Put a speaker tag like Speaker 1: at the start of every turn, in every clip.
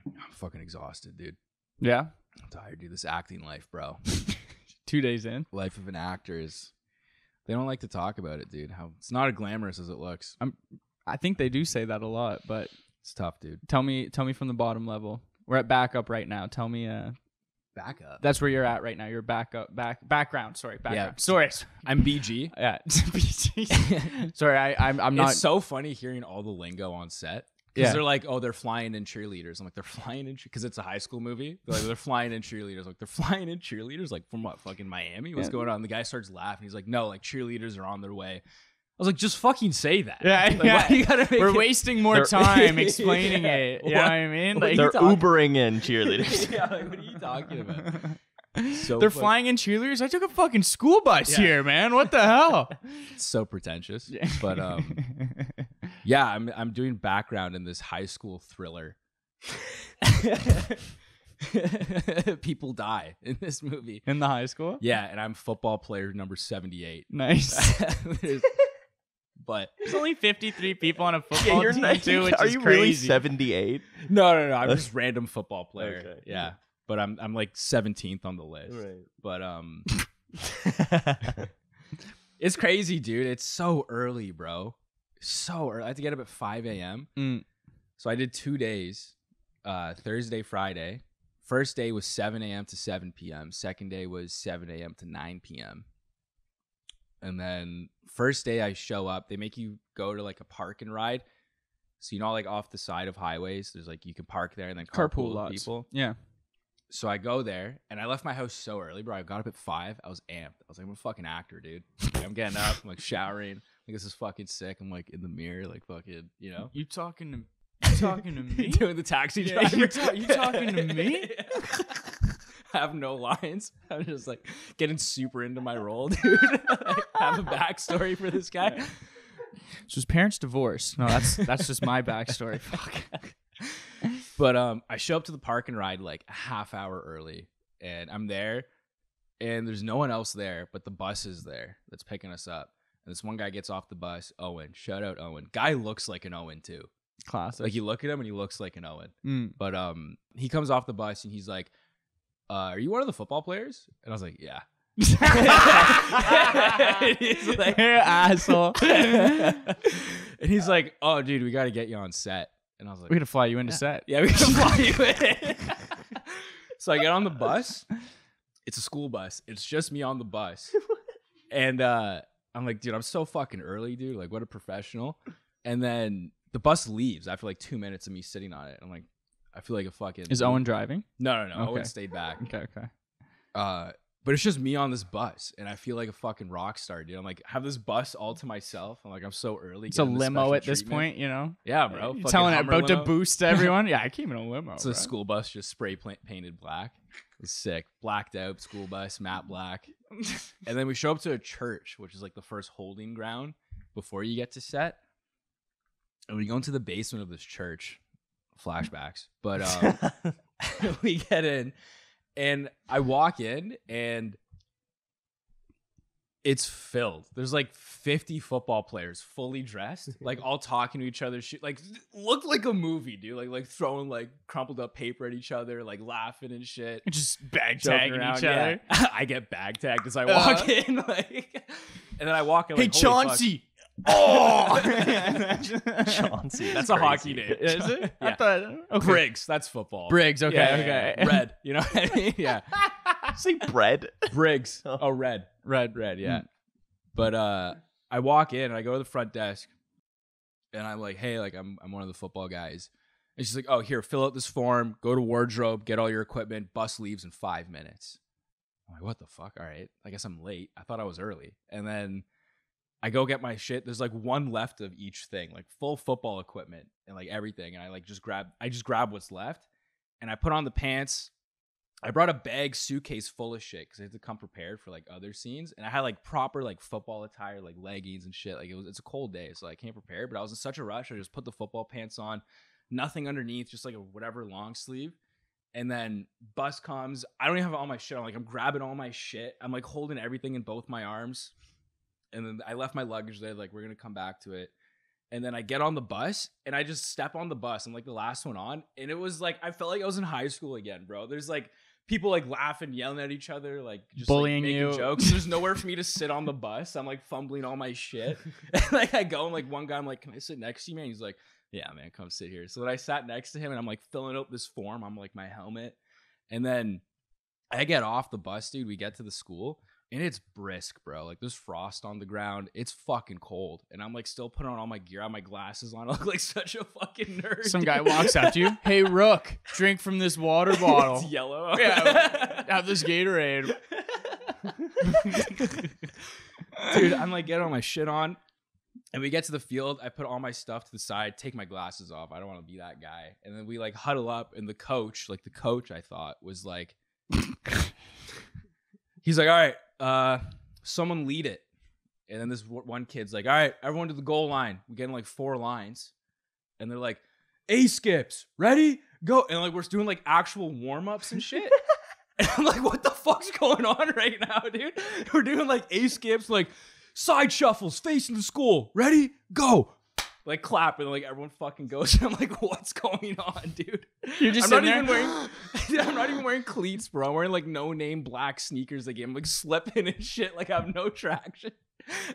Speaker 1: I'm fucking exhausted, dude.
Speaker 2: Yeah.
Speaker 1: I'm tired, dude. This acting life, bro.
Speaker 2: 2 days in.
Speaker 1: Life of an actor is. They don't like to talk about it, dude. How it's not as glamorous as it looks.
Speaker 2: I think they do say that a lot, but
Speaker 1: It's tough, dude.
Speaker 2: tell me from the bottom level. We're at backup right now. Tell me.
Speaker 1: Back up.
Speaker 2: That's where you're at right now. You're background. Sorry, background.
Speaker 1: Yeah.
Speaker 2: Sorry.
Speaker 1: I'm BG.
Speaker 2: Yeah. Sorry, I'm not.
Speaker 1: It's so funny hearing all the lingo on set. Because they're like, oh, they're flying in cheerleaders. I'm like, they're flying in because it's a high school movie. They're like, they're flying in cheerleaders. Like, they're flying in cheerleaders? Like, from what, fucking Miami? What's going on? The guy starts laughing. He's like, no, like, cheerleaders are on their way. I was like, just fucking say that.
Speaker 2: Yeah,
Speaker 1: like, why you gotta make
Speaker 2: We're wasting more time explaining it. You know what I mean? Like,
Speaker 3: they're Ubering in cheerleaders.
Speaker 1: Yeah, like, what are you talking about? So
Speaker 2: they're flying in cheerleaders. I took a fucking school bus here, man. What the hell?
Speaker 1: It's so pretentious. But yeah, I'm doing background in this high school thriller. People die in this movie.
Speaker 2: In the high school?
Speaker 1: Yeah, and I'm football player number 78.
Speaker 2: Nice.
Speaker 1: But
Speaker 2: there's only 53 people on a football team too, which
Speaker 3: are
Speaker 2: is
Speaker 3: you
Speaker 2: crazy.
Speaker 3: really 78?
Speaker 1: No. I'm just random football player.
Speaker 3: Okay.
Speaker 1: Yeah. But I'm like 17th on the list.
Speaker 3: Right.
Speaker 1: But it's crazy, dude. It's so early, bro. So early. I had to get up at 5 a.m. So I did 2 days, Thursday, Friday. First day was 7 a.m. to 7 p.m. Second day was 7 a.m. to 9 p.m. And then first day I show up, they make you go to like a park and ride. So, you know, like off the side of highways, there's like, you can park there and then carpool
Speaker 2: lots.
Speaker 1: People.
Speaker 2: Yeah.
Speaker 1: So I go there and I left my house so early, bro. I got up at 5. I was amped. I was like, I'm a fucking actor, dude. Like, I'm getting up, I'm like showering. Like, this is fucking sick. I'm like in the mirror, like fucking, you know.
Speaker 2: You talking to me?
Speaker 1: Doing the taxi driver.
Speaker 2: You talking to me?
Speaker 1: I have no lines. I'm just like getting super into my role, dude. I have a backstory for this guy.
Speaker 2: So his parents divorced. No, that's just my backstory. Fuck.
Speaker 1: But I show up to the park and ride like a half hour early, and I'm there, and there's no one else there, but the bus is there that's picking us up. And this one guy gets off the bus, Owen. Shout out Owen. Guy looks like an Owen too.
Speaker 2: Classic.
Speaker 1: Like, you look at him and he looks like an Owen. But he comes off the bus and he's like, are you one of the football players? And I was like, yeah. And he's like,
Speaker 2: asshole.
Speaker 1: And he's like, oh, dude, we got to get you on set. And I was like,
Speaker 2: we gotta fly you into set.
Speaker 1: Yeah, we gotta fly you in. So I get on the bus. It's a school bus. It's just me on the bus. And I'm like, dude, I'm so fucking early, dude. Like, what a professional. And then the bus leaves after like 2 minutes of me sitting on it. I'm like, I feel like a fucking...
Speaker 2: Is Owen driving?
Speaker 1: No.
Speaker 2: Okay.
Speaker 1: Owen stayed back.
Speaker 2: Okay.
Speaker 1: But it's just me on this bus, and I feel like a fucking rock star, dude. I'm like, have this bus all to myself. I'm like, I'm so early.
Speaker 2: It's a limo at this point, you know?
Speaker 1: Yeah, bro.
Speaker 2: You're telling it about to boost everyone? Yeah, I came in a limo.
Speaker 1: It's a school bus just spray painted black. It's sick. Blacked out school bus, matte black. And then we show up to a church, which is like the first holding ground before you get to set. And we go into the basement of this church. Flashbacks. But we get in, and I walk in, and it's filled. There's like 50 football players fully dressed, like all talking to each other. Like, looked like a movie, dude. Like throwing like crumpled up paper at each other, like laughing and shit.
Speaker 2: Just bag tagging each other.
Speaker 1: Yeah. I get bag tagged as I walk in, like, and then I walk in. Like,
Speaker 2: hey, Chauncey.
Speaker 1: Oh,
Speaker 3: Chauncey.
Speaker 1: That's a hockey name.
Speaker 2: Is it?
Speaker 1: Yeah.
Speaker 2: I thought, okay.
Speaker 1: Briggs. That's football.
Speaker 2: Briggs. Okay.
Speaker 1: Yeah,
Speaker 2: okay.
Speaker 1: Red. You know what I mean? Yeah.
Speaker 3: Say bread.
Speaker 1: Briggs. Oh, red.
Speaker 2: Red.
Speaker 1: Yeah. But I walk in and I go to the front desk, and I'm like, hey, like I'm one of the football guys. And she's like, oh, here, fill out this form, go to wardrobe, get all your equipment, bus leaves in 5 minutes. I'm like, what the fuck? All right. I guess I'm late. I thought I was early. And then I go get my shit. There's like one left of each thing, like full football equipment and like everything. And I just grab what's left, and I put on the pants. I brought a bag suitcase full of shit because I had to come prepared for like other scenes. And I had like proper like football attire, like leggings and shit. Like it's a cold day, so I came prepared, but I was in such a rush. I just put the football pants on, nothing underneath, just like a whatever long sleeve. And then bus comes. I don't even have all my shit. I'm grabbing all my shit. I'm like holding everything in both my arms. And then I left my luggage there. Like, we're going to come back to it. And then I get on the bus and I just step on the bus. I'm like the last one on. And it was like, I felt like I was in high school again, bro. There's like people like laughing, yelling at each other, like just
Speaker 2: bullying
Speaker 1: like, making
Speaker 2: you.
Speaker 1: jokes. There's nowhere for me to sit on the bus. I'm like fumbling all my shit. And like I go and like one guy, I'm like, can I sit next to you, man? He's like, yeah, man, come sit here. So then I sat next to him and I'm like filling out this form. I'm like my helmet. And then I get off the bus, dude. We get to the school. And it's brisk, bro. Like there's frost on the ground. It's fucking cold. And I'm like still putting on all my gear. I have my glasses on. I look like such a fucking nerd.
Speaker 2: Some
Speaker 1: dude.
Speaker 2: guy walks up to you. Hey, Rook, drink from this water bottle.
Speaker 1: It's yellow.
Speaker 2: Yeah, have this Gatorade.
Speaker 1: Dude, I'm like getting all my shit on. And we get to the field. I put all my stuff to the side, take my glasses off. I don't want to be that guy. And then we like huddle up. And the coach I thought was like, he's like, all right. Someone lead it. And then this one kid's like, all right, everyone to the goal line. We get in like 4 lines. And they're like, A-skips, ready, go. And like we're doing like actual warm-ups and shit. And I'm like, what the fuck's going on right now, dude? We're doing like A-skips, like side shuffles, facing the school, ready, go. Like clap, and like everyone fucking goes. And I'm like, what's going on, dude?
Speaker 2: You're just
Speaker 1: I'm
Speaker 2: sitting
Speaker 1: not
Speaker 2: there.
Speaker 1: even wearing I'm not even wearing cleats, bro. I'm wearing like no name black sneakers again. I'm like slipping and shit, like I have no traction.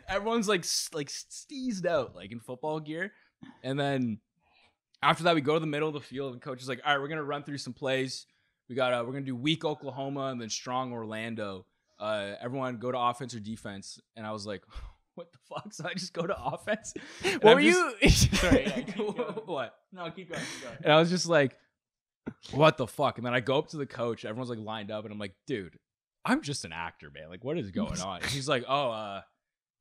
Speaker 1: Everyone's like steezed out, like in football gear. And then after that, we go to the middle of the field, and coach is like, all right, we're gonna run through some plays. We're gonna do weak Oklahoma and then strong Orlando. Everyone go to offense or defense. And I was like, what the fuck? So I just go to offense.
Speaker 2: What were you? Sorry.
Speaker 1: What?
Speaker 2: No, keep going.
Speaker 1: And I was just like, what the fuck? And then I go up to the coach. Everyone's like lined up. And I'm like, dude, I'm just an actor, man. Like, what is going on? And he's like, oh,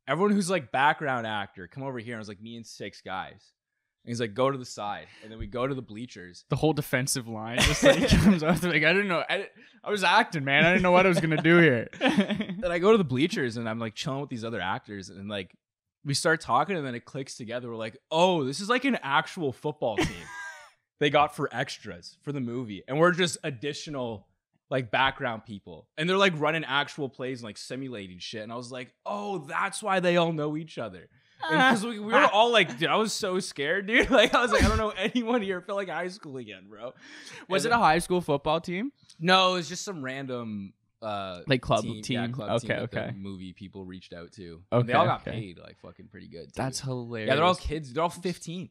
Speaker 1: everyone who's like background actor, come over here. And I was like, me and 6 guys. And he's like, go to the side. And then we go to the bleachers.
Speaker 2: The whole defensive line just like comes up. Like, I didn't know. I was acting, man. I didn't know what I was going to do here.
Speaker 1: Then I go to the bleachers and I'm like chilling with these other actors. And like, we start talking and then it clicks together. We're like, oh, this is like an actual football team they got for extras for the movie. And we're just additional like background people. And they're like running actual plays and like simulating shit. And I was like, oh, that's why they all know each other. Because we were all like, dude, I was so scared, dude. Like, I was like, I don't know anyone here. I felt like high school again, bro.
Speaker 2: Was it a high school football team?
Speaker 1: No, it was just some random
Speaker 2: like club team.
Speaker 1: Yeah, club team
Speaker 2: Okay.
Speaker 1: that the movie people reached out to.
Speaker 2: Okay,
Speaker 1: And they all got
Speaker 2: okay.
Speaker 1: paid like fucking pretty good. Too.
Speaker 2: That's hilarious.
Speaker 1: Yeah, they're all kids. They're all 15.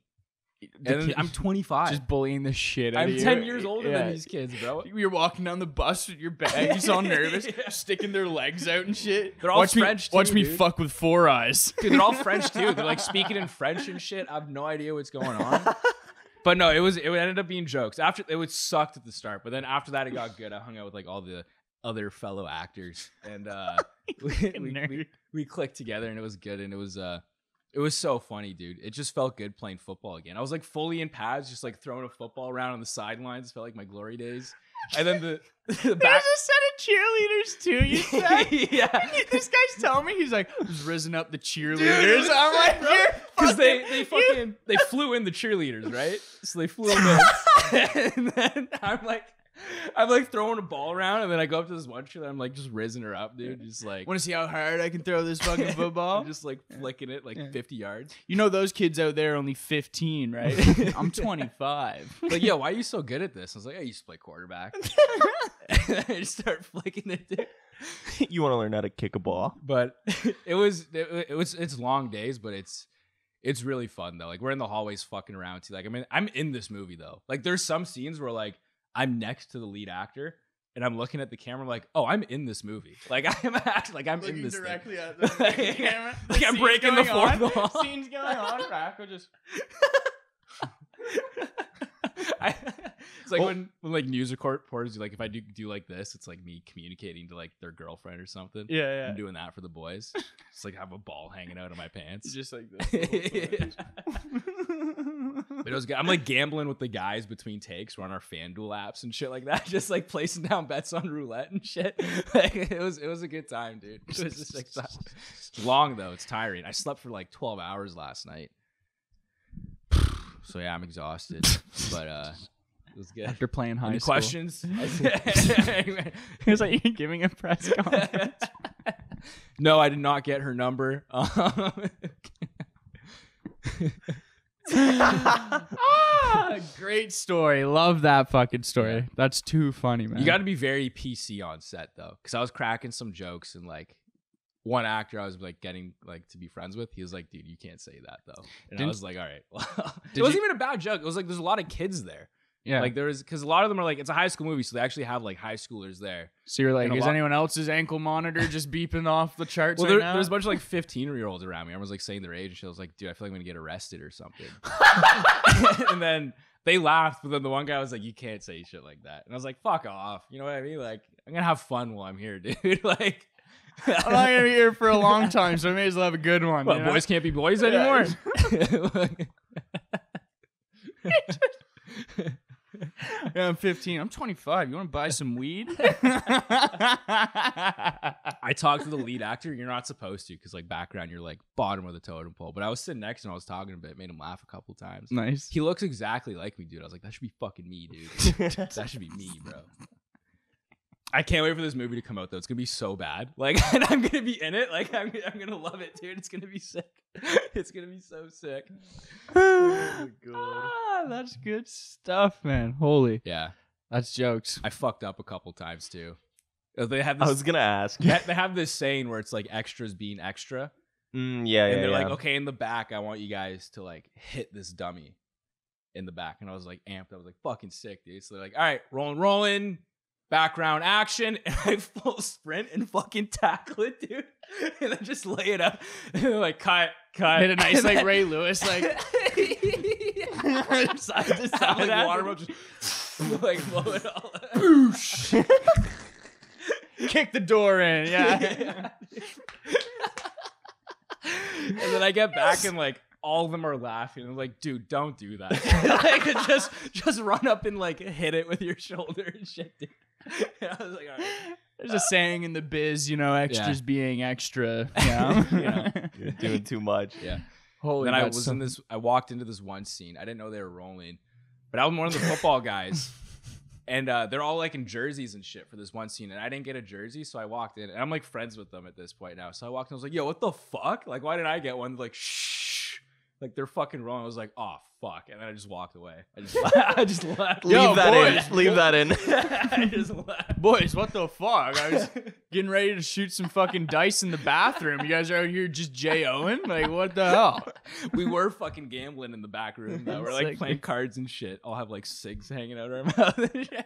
Speaker 1: And I'm 25.
Speaker 2: Just bullying the shit out of
Speaker 1: I'm
Speaker 2: you.
Speaker 1: 10 years older
Speaker 2: Yeah.
Speaker 1: than these kids, bro.
Speaker 2: You're walking down the bus with your bags all nervous,
Speaker 1: Yeah.
Speaker 2: sticking their legs out and shit.
Speaker 1: They're all
Speaker 2: watch
Speaker 1: French
Speaker 2: me, watch
Speaker 1: too,
Speaker 2: me
Speaker 1: dude.
Speaker 2: fuck with 4 eyes.
Speaker 1: Dude, they're all French too. They're like speaking in French and shit. I have no idea what's going on. But no, it ended up being jokes. After it was sucked at the start, but then after that it got good. I hung out with like all the other fellow actors, and we clicked together, and it was good, and it was so funny, dude. It just felt good playing football again. I was like fully in pads, just like throwing a football around on the sidelines. It felt like my glory days. And then the
Speaker 2: There's
Speaker 1: back.
Speaker 2: a set of cheerleaders too, you said?
Speaker 1: Yeah.
Speaker 2: This guy's telling me, he's like, just risen up the cheerleaders. I'm like, you're
Speaker 1: Because they flew in the cheerleaders, right? So they flew them in. And then I'm like throwing a ball around, and then I go up to this one cheerleader. I'm like just rizzing her up, dude. Just like,
Speaker 2: want to see how hard I can throw this fucking football?
Speaker 1: I'm just like flicking it like 50 yards.
Speaker 2: You know those kids out there are only 15, right? I'm 25.
Speaker 1: Like, yo, why are you so good at this? I was like, I used to play quarterback. And I just start flicking it, dude.
Speaker 3: You want to learn how to kick a ball?
Speaker 1: But it's long days, but it's really fun though. Like we're in the hallways fucking around too. Like I'm in this movie though. Like there's some scenes where like I'm next to the lead actor and I'm looking at the camera like, oh, I'm in this movie. Like I'm actually like I'm
Speaker 2: Looking
Speaker 1: in this
Speaker 2: directly
Speaker 1: thing.
Speaker 2: at the camera.
Speaker 1: Like I'm
Speaker 2: Scene's
Speaker 1: breaking the
Speaker 2: going
Speaker 1: fourth
Speaker 2: on.
Speaker 1: wall.
Speaker 2: Scene's going on. Racco just.
Speaker 1: It's like when like news reporters do, like if I do like this, it's like me communicating to like their girlfriend or something.
Speaker 2: Yeah.
Speaker 1: I'm doing that for the boys. Just like have a ball hanging out of my pants.
Speaker 2: Just like this.
Speaker 1: But it was good. I'm like gambling with the guys between takes. We're on our FanDuel apps and shit like that. Just like placing down bets on roulette and shit. Like it was a good time, dude. It was just like it's long though. It's tiring. I slept for like 12 hours last night. So yeah, I'm exhausted. But it was good.
Speaker 2: After playing high
Speaker 1: Any
Speaker 2: school.
Speaker 1: questions?
Speaker 2: He was like, you're giving a press conference.
Speaker 1: No, I did not get her number.
Speaker 2: Great story. Love that fucking story.
Speaker 1: Yeah.
Speaker 2: That's too funny, man.
Speaker 1: You got to be very PC on set though, because I was cracking some jokes and like one actor I was like getting like to be friends with, he was like, "Dude, you can't say that though." And I was like, "All right." Well, it wasn't even a bad joke. It was like there's a lot of kids there.
Speaker 2: Yeah,
Speaker 1: like there was because a lot of them are like it's a high school movie, so they actually have like high schoolers there.
Speaker 2: So you're like,
Speaker 1: And
Speaker 2: is anyone else's ankle monitor just beeping off the charts
Speaker 1: Well,
Speaker 2: right now?
Speaker 1: there's a bunch of like 15-year-olds around me. Everyone's like saying their age and shit. I was like, "Dude, I feel like I'm gonna get arrested or something." And then they laughed, but then the one guy was like, "You can't say shit like that." And I was like, "Fuck off." You know what I mean? Like, I'm gonna have fun while I'm here, dude. Like,
Speaker 2: I'm not gonna be here for a long time, so I may as well have a good one.
Speaker 1: what, boys can't be boys anymore?
Speaker 2: Yeah, I'm 15. I'm 25. You want to buy some weed?
Speaker 1: I talked to the lead actor. You're not supposed to, because like background, you're like bottom of the totem pole. But I was sitting next to him. I was talking a bit. Made him laugh a couple times.
Speaker 2: Nice.
Speaker 1: He looks exactly like me, dude. I was like, that should be fucking me, dude. That should be me, bro. I can't wait for this movie to come out, though. It's gonna be so bad. Like, and I'm gonna be in it. Like, I'm gonna love it, dude. It's gonna be sick. It's gonna be so sick.
Speaker 2: Oh my god, that's good stuff, man. Holy,
Speaker 1: yeah,
Speaker 2: that's jokes.
Speaker 1: I fucked up a couple times too. They have this,
Speaker 3: I was gonna ask.
Speaker 1: They have this saying where it's like extras being extra.
Speaker 3: Yeah,
Speaker 1: And they're like, okay, in the back, I want you guys to like hit this dummy in the back. And I was like amped. I was like fucking sick, dude. So they're like, all right, rolling. Background action, and I full sprint and fucking tackle it, dude, and then just lay it up, and they're like cut.
Speaker 2: Hit a nice like Ray Lewis, like
Speaker 1: side to side, like water bubbles, just like blow it all up.
Speaker 2: Boosh. Kick the door in, yeah.
Speaker 1: And then I get back and like all of them are laughing. I'm like, dude, don't do that. Like, just run up and like hit it with your shoulder and shit, dude. And I was like, all right.
Speaker 2: There's a saying in the biz, you know, extras being extra. Yeah,
Speaker 3: You're doing too much.
Speaker 1: Yeah.
Speaker 2: Holy.
Speaker 1: Then I walked into this one scene. I didn't know they were rolling, but I was one of the football guys, and they're all like in jerseys and shit for this one scene, and I didn't get a jersey, so I walked in, and I'm like friends with them at this point now. So I walked in, I was like, yo, what the fuck? Like, why didn't I get one? Like, shh. Like they're fucking rolling. I was like, oh fuck, and then I just walked away. I just left.
Speaker 3: Leave that in. Leave that in.
Speaker 1: I just left.
Speaker 2: Boys, what the fuck? I was getting ready to shoot some fucking dice in the bathroom. You guys are out here just J-O-ing? Like, what the hell?
Speaker 1: We were fucking gambling in the back room, though. We're like
Speaker 2: Sick.
Speaker 1: playing cards and shit. I'll have like cigs hanging out of our mouth and shit.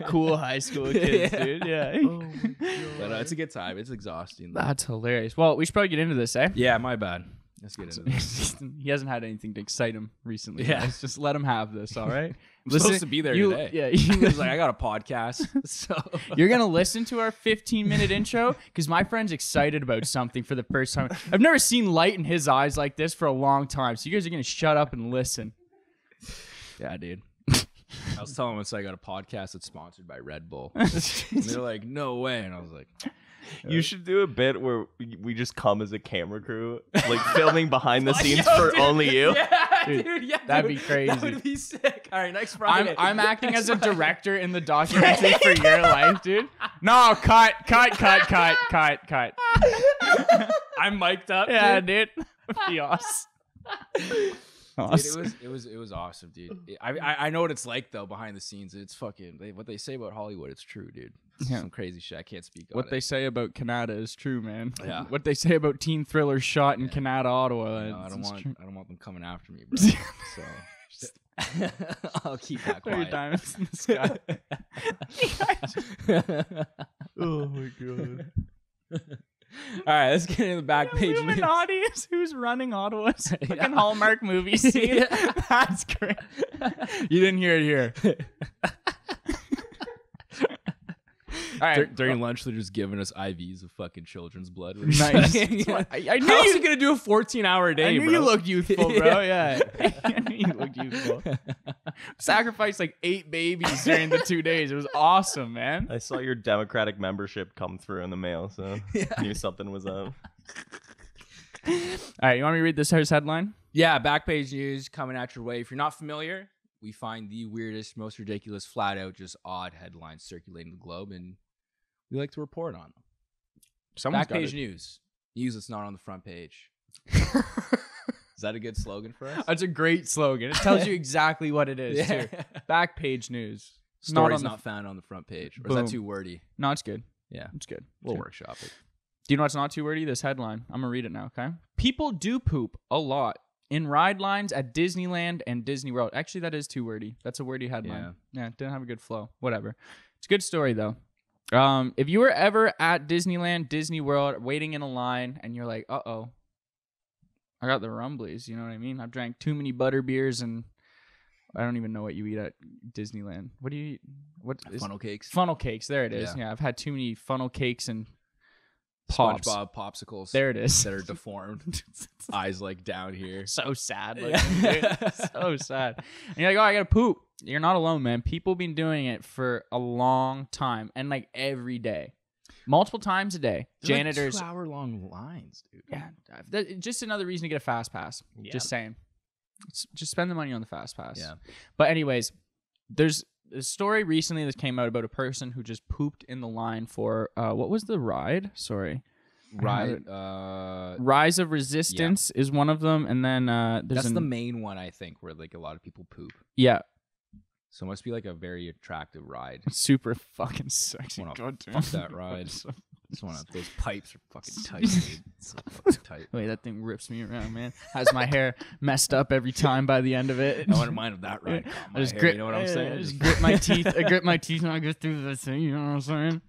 Speaker 2: Cool high school kids,
Speaker 1: Yeah.
Speaker 2: dude. Yeah.
Speaker 3: Oh my
Speaker 1: But it's a good time. It's exhausting, though.
Speaker 2: That's hilarious. Well, we should probably get into this, eh?
Speaker 1: Yeah, my bad. Let's get into this.
Speaker 2: He hasn't had anything to excite him recently.
Speaker 1: Yeah.
Speaker 2: Guys. Just let him have this, all right?
Speaker 1: I'm supposed to be there today.
Speaker 2: Yeah,
Speaker 1: He was like, I got a podcast. So
Speaker 2: you're going to listen to our 15-minute intro because my friend's excited about something for the first time. I've never seen light in his eyes like this for a long time. So you guys are going to shut up and listen.
Speaker 1: yeah, dude. I was telling them I got a podcast that's sponsored by Red Bull. And they're like, no way. And I was like,
Speaker 3: You should do a bit where we just come as a camera crew, like filming behind the scenes for
Speaker 1: dude.
Speaker 3: only you.
Speaker 1: Yeah, dude. Yeah,
Speaker 2: that'd
Speaker 1: dude.
Speaker 2: be crazy.
Speaker 1: That would be sick. All right, next Friday.
Speaker 2: I'm acting
Speaker 1: Next
Speaker 2: as a
Speaker 1: Friday.
Speaker 2: director in the documentary for your life, dude. No, cut.
Speaker 1: I'm mic'd up.
Speaker 2: Yeah,
Speaker 1: dude.
Speaker 2: dude. Be awesome.
Speaker 1: Dude, it was awesome, dude. I know what it's like though behind the scenes. It's fucking what they say about Hollywood. It's true, dude. It's
Speaker 2: Yeah.
Speaker 1: some crazy shit. I can't speak.
Speaker 2: What
Speaker 1: on
Speaker 2: they
Speaker 1: it.
Speaker 2: say about Canada is true, man.
Speaker 1: Yeah.
Speaker 2: What they say about teen thrillers shot in Canada, Ottawa.
Speaker 1: No, I don't
Speaker 2: it's
Speaker 1: want.
Speaker 2: true.
Speaker 1: I don't want them coming after me, bro. So I'll keep that
Speaker 2: Throw your
Speaker 1: quiet.
Speaker 2: diamonds in the sky.
Speaker 3: Oh my god.
Speaker 1: All right, let's get into the back page. news.
Speaker 2: Illuminati is who's running Ottawa's fucking Hallmark movie
Speaker 1: Yeah.
Speaker 2: scene. That's great. You didn't hear it here. All right.
Speaker 1: During lunch, they're just giving us IVs of fucking children's blood. We're
Speaker 2: Nice.
Speaker 1: just like-
Speaker 2: I knew
Speaker 1: How else
Speaker 2: you
Speaker 1: are you gonna do a 14-hour day,
Speaker 2: I knew
Speaker 1: bro?
Speaker 2: you looked youthful, bro. Yeah. I knew you looked youthful. Sacrificed like 8 babies during the 2 days. It was awesome, man.
Speaker 3: I saw your Democratic membership come through in the mail, so
Speaker 1: Yeah.
Speaker 3: knew something was up.
Speaker 2: All right, you want me to read this first headline?
Speaker 1: Yeah, back page news coming at your way. If you're not familiar, we find the weirdest, most ridiculous, flat out, just odd headlines circulating the globe, and we like to report on them.
Speaker 2: Someone's
Speaker 1: Back page news. News that's not on the front page. Is that a good slogan for us?
Speaker 2: That's a great slogan. It tells you exactly what it is, too. Back page news.
Speaker 1: Stories not found on the front page. Or is that too wordy?
Speaker 2: No, it's good.
Speaker 1: Yeah.
Speaker 2: It's good.
Speaker 1: We'll workshop it.
Speaker 2: Do you know what's not too wordy? This headline. I'm going to read it now, okay? People do poop a lot in ride lines at Disneyland and Disney World. Actually, that is too wordy. That's a wordy headline. Yeah, it didn't have a good flow. Whatever. It's a good story, though. If you were ever at Disneyland, Disney World, waiting in a line, and you're like, uh-oh, I got the rumblies, you know what I mean? I've drank too many butter beers, and I don't even know what you eat at Disneyland. What do you eat?
Speaker 1: Funnel cakes.
Speaker 2: Funnel cakes. There it is. Yeah, I've had too many funnel cakes and pops.
Speaker 1: SpongeBob popsicles.
Speaker 2: There it is.
Speaker 1: That are deformed. Eyes like down here.
Speaker 2: So sad. Dude. So sad. And you're like, oh, I gotta poop. You're not alone, man. People been doing it for a long time and like every day. Multiple times a day.
Speaker 1: They're
Speaker 2: Janitors.
Speaker 1: like 2-hour-long lines, dude.
Speaker 2: Yeah. Just another reason to get a fast pass. Yeah. Just saying. Just spend the money on the fast pass.
Speaker 1: Yeah.
Speaker 2: But anyways, there's a story recently that came out about a person who just pooped in the line for what was the ride? Sorry. Rise of Resistance is one of them, and then
Speaker 1: that's the main one, I think, where like a lot of people poop.
Speaker 2: Yeah.
Speaker 1: So it must be like a very attractive ride.
Speaker 2: Super fucking sexy.
Speaker 1: Fuck that ride. Those pipes are fucking tight, dude. So fucking tight.
Speaker 2: Wait, that thing rips me around, man. Has my hair messed up every time by the end of it.
Speaker 1: I wouldn't mind if that ride caught my hair, you know what I'm saying?
Speaker 2: I just grit my teeth. I grit my teeth and I go through this thing, you know what I'm saying?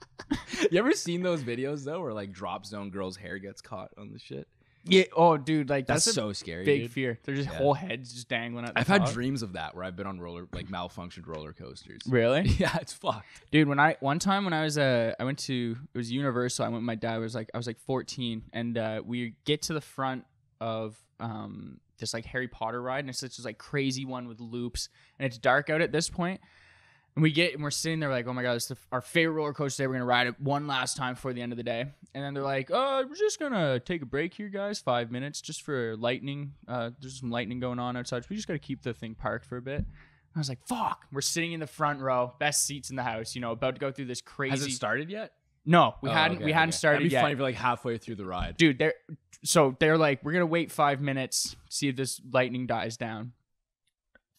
Speaker 1: You ever seen those videos, though, where like drop zone girls' hair gets caught on the shit?
Speaker 2: Yeah. Oh, dude, like that's
Speaker 1: so scary.
Speaker 2: Big
Speaker 1: dude.
Speaker 2: fear. They're just whole heads just dangling at the
Speaker 1: I've
Speaker 2: top.
Speaker 1: had dreams of that where I've been on malfunctioned roller coasters.
Speaker 2: Really?
Speaker 1: Yeah, it's fucked.
Speaker 2: Dude, one time when I was I went to, it was Universal. I went with my dad. I was like 14, and we get to the front of this like Harry Potter ride, and it's just like crazy one with loops, and it's dark out at this point. And we're sitting there like, oh my God, this is our favorite roller coaster today. We're going to ride it one last time before the end of the day. And then they're like, oh, we're just going to take a break here, guys. 5 minutes just for lightning. There's some lightning going on outside. So we just got to keep the thing parked for a bit. I was like, fuck. We're sitting in the front row. Best seats in the house, about to go through this crazy.
Speaker 1: Has it started yet?
Speaker 2: No, we hadn't started
Speaker 1: That'd be
Speaker 2: yet.
Speaker 1: funny if you're like halfway through the ride.
Speaker 2: Dude, they're like, we're going to wait 5 minutes, see if this lightning dies down.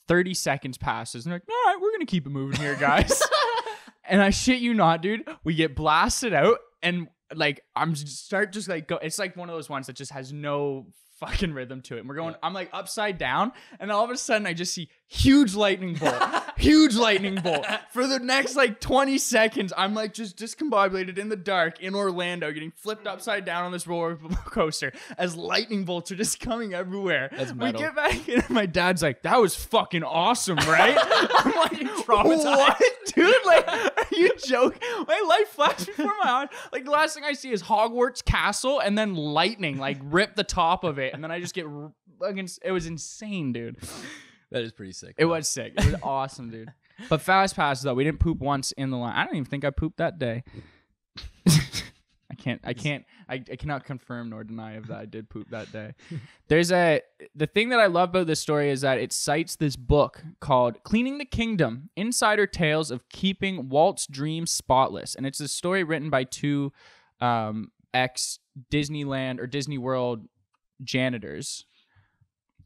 Speaker 2: 30 seconds passes, and they're like, all right, we're going to keep it moving here, guys. And I shit you not, dude, we get blasted out, and like, it's like one of those ones that just has no fucking rhythm to it. And we're going, I'm like upside down, and all of a sudden I just see huge lightning bolt. For the next like 20 seconds, I'm like just discombobulated in the dark in Orlando, getting flipped upside down on this roller coaster as lightning bolts are just coming everywhere.
Speaker 1: That's metal.
Speaker 2: We get back in, and my dad's like, that was fucking awesome, right? I'm like,
Speaker 1: traumatized.
Speaker 2: What? Dude, like, are you joking? My life flashed before my eyes. Like, the last thing I see is Hogwarts Castle and then lightning, like, rip the top of it. And then I just get fucking, it was insane, dude.
Speaker 1: That is pretty sick.
Speaker 2: It was sick. It was awesome, dude. But fast pass, though, we didn't poop once in the line. I don't even think I pooped that day. I cannot confirm nor deny if that I did poop that day. The thing that I love about this story is that it cites this book called Cleaning the Kingdom, Insider Tales of Keeping Walt's Dreams Spotless. And it's a story written by two ex-Disneyland or Disney World janitors.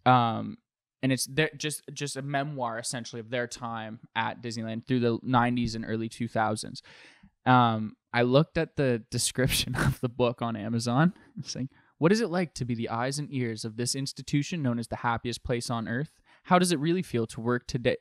Speaker 2: And it's just a memoir, essentially, of their time at Disneyland through the 90s and early 2000s. I looked at the description of the book on Amazon. It's like, what is it like to be the eyes and ears of this institution known as the happiest place on earth? How does it really feel to work today?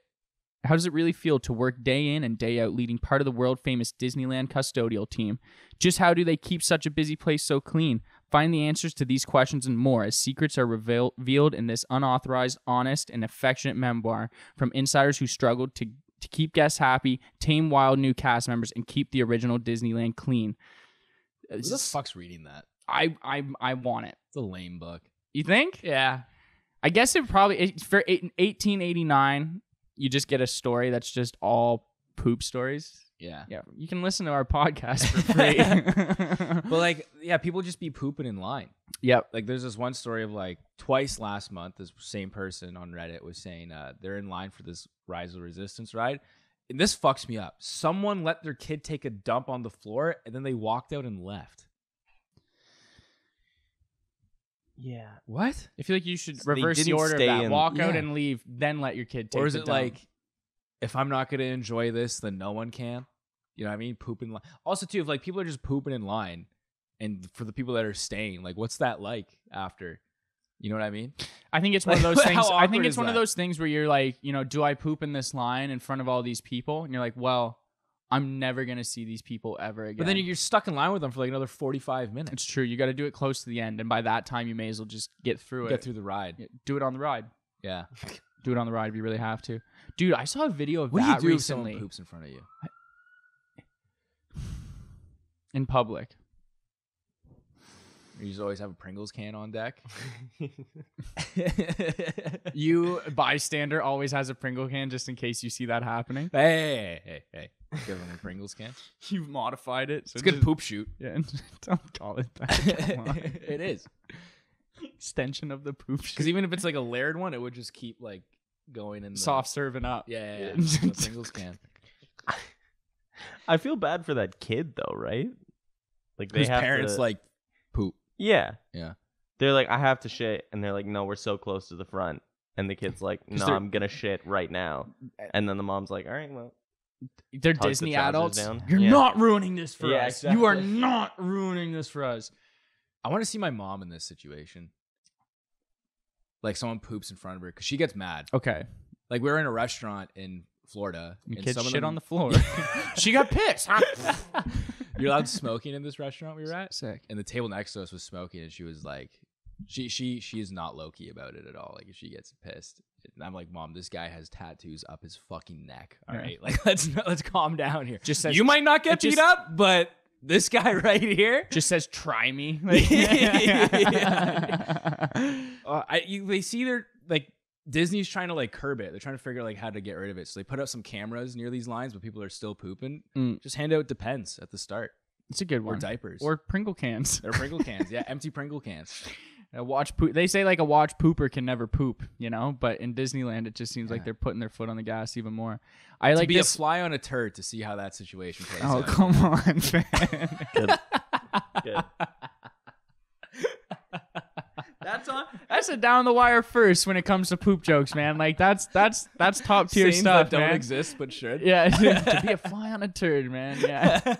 Speaker 2: How does it really feel to work day in and day out leading part of the world-famous Disneyland custodial team? Just how do they keep such a busy place so clean? Find the answers to these questions and more as secrets are revealed in this unauthorized, honest, and affectionate memoir from insiders who struggled to keep guests happy, tame wild new cast members, and keep the original Disneyland clean.
Speaker 1: Who the fuck's reading that?
Speaker 2: I want it.
Speaker 1: It's a lame book.
Speaker 2: You think? Yeah. I guess it probably for 1889. You just get a story that's just all poop stories.
Speaker 1: Yeah.
Speaker 2: Yeah. You can listen to our podcast for free.
Speaker 1: But like, yeah, people just be pooping in line.
Speaker 2: Yep.
Speaker 1: Like there's this one story of like twice last month, this same person on Reddit was saying they're in line for this Rise of Resistance ride. And this fucks me up. Someone let their kid take a dump on the floor and then they walked out and left.
Speaker 3: Yeah.
Speaker 1: What?
Speaker 2: I feel like you should
Speaker 3: So they
Speaker 2: reverse the
Speaker 3: didn't
Speaker 2: order of
Speaker 3: stay
Speaker 2: that.
Speaker 3: in-
Speaker 2: Walk out
Speaker 1: Yeah.
Speaker 2: and leave, then let your kid take
Speaker 1: Or is
Speaker 2: the
Speaker 1: it
Speaker 2: dump.
Speaker 1: like, if I'm not gonna enjoy this, then no one can? You know what I mean? Poop in line. Also, too, if like people are just pooping in line, and for the people that are staying, like, what's that like after? You know what I mean?
Speaker 2: I think it's one of
Speaker 1: Like,
Speaker 2: those
Speaker 1: how
Speaker 2: things. I think
Speaker 1: awkward
Speaker 2: it's
Speaker 1: is
Speaker 2: one of
Speaker 1: that?
Speaker 2: those things where you're like, do I poop in this line in front of all these people? And you're like, well, I'm never gonna see these people ever again.
Speaker 1: But then you're stuck in line with them for like another 45 minutes.
Speaker 2: it's true. You got to do it close to the end, and by that time, you may as well just get through it.
Speaker 1: Get through the ride.
Speaker 2: Yeah, do it on the ride.
Speaker 1: Yeah.
Speaker 2: Do it on the ride if you really have to. Dude, I saw a video of
Speaker 1: What do
Speaker 2: that
Speaker 1: you do if someone
Speaker 2: recently
Speaker 1: poops in front of you?
Speaker 2: in public.
Speaker 1: You just always have a Pringles can on deck.
Speaker 2: You bystander always has a Pringle can just in case you see that happening.
Speaker 1: Hey. Give them a Pringles can.
Speaker 2: You've modified it. So
Speaker 1: It's a good
Speaker 2: just-
Speaker 1: poop shoot.
Speaker 2: Yeah, don't call it that. Come on.
Speaker 1: It is.
Speaker 2: Extension of the poop
Speaker 1: Because
Speaker 2: shoot.
Speaker 1: even if it's like a layered one, it would just keep like going in the
Speaker 2: Soft serving up.
Speaker 1: Yeah. The Pringles can.
Speaker 3: I feel bad for that kid though, right? Like they
Speaker 1: Whose
Speaker 3: have
Speaker 1: parents
Speaker 3: to,
Speaker 1: like poop.
Speaker 3: yeah.
Speaker 1: Yeah.
Speaker 3: They're like, I have to shit, and they're like, no, we're so close to the front, and the kid's like, no,
Speaker 2: they're-
Speaker 3: I'm gonna shit right now, and then the mom's like, all right, well,
Speaker 2: They're
Speaker 3: Tugs the
Speaker 2: Disney
Speaker 3: trousers
Speaker 2: adults.
Speaker 3: down.
Speaker 2: You're
Speaker 3: Yeah.
Speaker 2: not ruining this for
Speaker 3: Yeah,
Speaker 2: us. You are
Speaker 3: exactly.
Speaker 2: not ruining this for us.
Speaker 1: I want to see my mom in this situation. Like someone poops in front of her because she gets mad.
Speaker 2: Okay.
Speaker 1: Like we were in a restaurant in Florida.
Speaker 2: And
Speaker 1: and
Speaker 2: kids
Speaker 1: some of
Speaker 2: shit
Speaker 1: them-
Speaker 2: on the floor. She got pissed.
Speaker 1: You're allowed smoking in this restaurant we were at,
Speaker 2: Sick.
Speaker 1: and the table next to us was smoking, and she was like, she is not low key about it at all. Like if she gets pissed, and I'm like, Mom, this guy has tattoos up his fucking neck. All
Speaker 2: Yeah.
Speaker 1: right, like let's calm down here.
Speaker 2: Just says-
Speaker 1: you might not get
Speaker 2: it just-
Speaker 1: beat up, but this guy right here.
Speaker 2: Just says, try me.
Speaker 1: They see their like Disney's trying to like curb it. They're trying to figure out like how to get rid of it. So they put up some cameras near these lines, but people are still pooping.
Speaker 2: Mm.
Speaker 1: Just hand out Depends at the start
Speaker 2: It's a good
Speaker 1: or
Speaker 2: one.
Speaker 1: diapers
Speaker 2: Or Pringle cans.
Speaker 1: they're Pringle cans. Yeah, empty Pringle cans.
Speaker 2: They say like a watch pooper can never poop, but in Disneyland it just seems like
Speaker 1: Yeah.
Speaker 2: they're putting their foot on the gas even more. I
Speaker 1: To
Speaker 2: like
Speaker 1: be
Speaker 2: this.
Speaker 1: a fly on a turd to see how that situation plays
Speaker 2: Oh
Speaker 1: out.
Speaker 2: come on, man.
Speaker 3: good.
Speaker 2: That's a down the wire first when it comes to poop jokes, man. Like that's top tier
Speaker 1: Sayings
Speaker 2: stuff,
Speaker 1: that don't
Speaker 2: man.
Speaker 1: exist but should.
Speaker 2: Yeah, to be a fly on a turd, man. Yeah.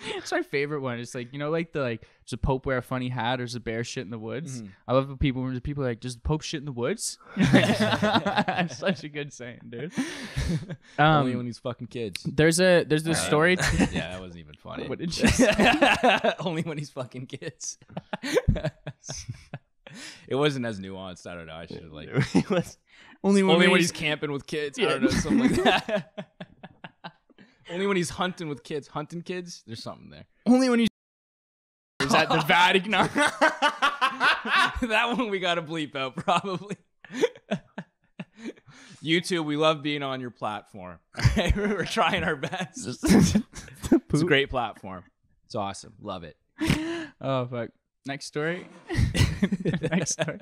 Speaker 2: It's my favorite one. It's like, does the Pope wear a funny hat or does the bear shit in the woods?
Speaker 1: Mhm.
Speaker 2: I love when people are like, does the Pope shit in the woods? It's such a good saying, dude.
Speaker 1: Only when he's fucking kids.
Speaker 2: There's this story.
Speaker 1: Yeah, that wasn't even funny.
Speaker 2: What did you say?
Speaker 1: Only when he's fucking kids. It wasn't as nuanced. I don't know. I should have like
Speaker 3: It was-
Speaker 2: Only
Speaker 1: only when he's camping with kids. I
Speaker 2: Yeah.
Speaker 1: don't know, something like that. Only when he's hunting with kids. Hunting kids? There's something there.
Speaker 2: only when he's is at the Vatican.
Speaker 1: That one we gotta bleep out probably. YouTube, we love being on your platform. We're trying our best. It's a great platform. It's awesome. Love it.
Speaker 2: Oh fuck. Next story. Next story.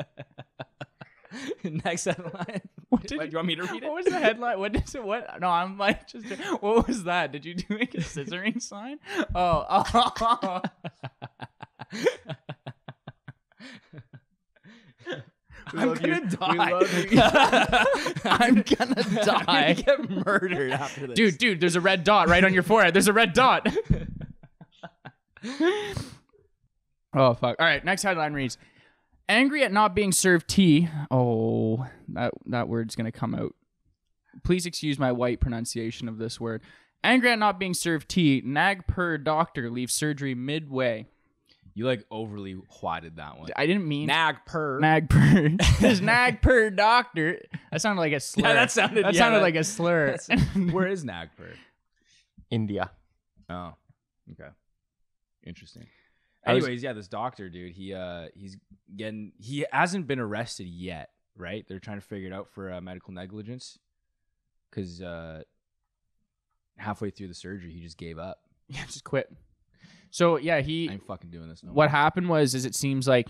Speaker 1: Next headline.
Speaker 2: What
Speaker 1: Do you want me to read it?
Speaker 2: What was the headline? What is it? What? No, I'm like just. What was that? Did you do like a scissoring sign? Oh.
Speaker 1: I'm gonna die.
Speaker 2: I'm gonna die.
Speaker 1: I'm gonna get murdered after this.
Speaker 2: Dude, there's a red dot right on your forehead. There's a red dot. Oh fuck. All right, next headline reads: angry at not being served tea. Oh, that word's gonna come out. Please excuse my white pronunciation of this word. Angry at not being served tea. Nagpur doctor leaves surgery midway.
Speaker 1: You like overly whatted that one.
Speaker 2: I didn't mean
Speaker 1: Nagpur.
Speaker 2: Nagpur. This Nagpur doctor. That sounded like a slur.
Speaker 1: Yeah, that sounded
Speaker 2: like a slur.
Speaker 1: Where is Nagpur?
Speaker 3: India.
Speaker 1: Oh, okay. Interesting.
Speaker 3: I was-
Speaker 1: Anyways, yeah, this doctor dude, he hasn't been arrested yet, right? They're trying to figure it out for medical negligence because halfway through the surgery, he just gave up.
Speaker 2: Yeah, just quit. So yeah,
Speaker 1: I ain't fucking doing this no more.
Speaker 2: what happened was it seems like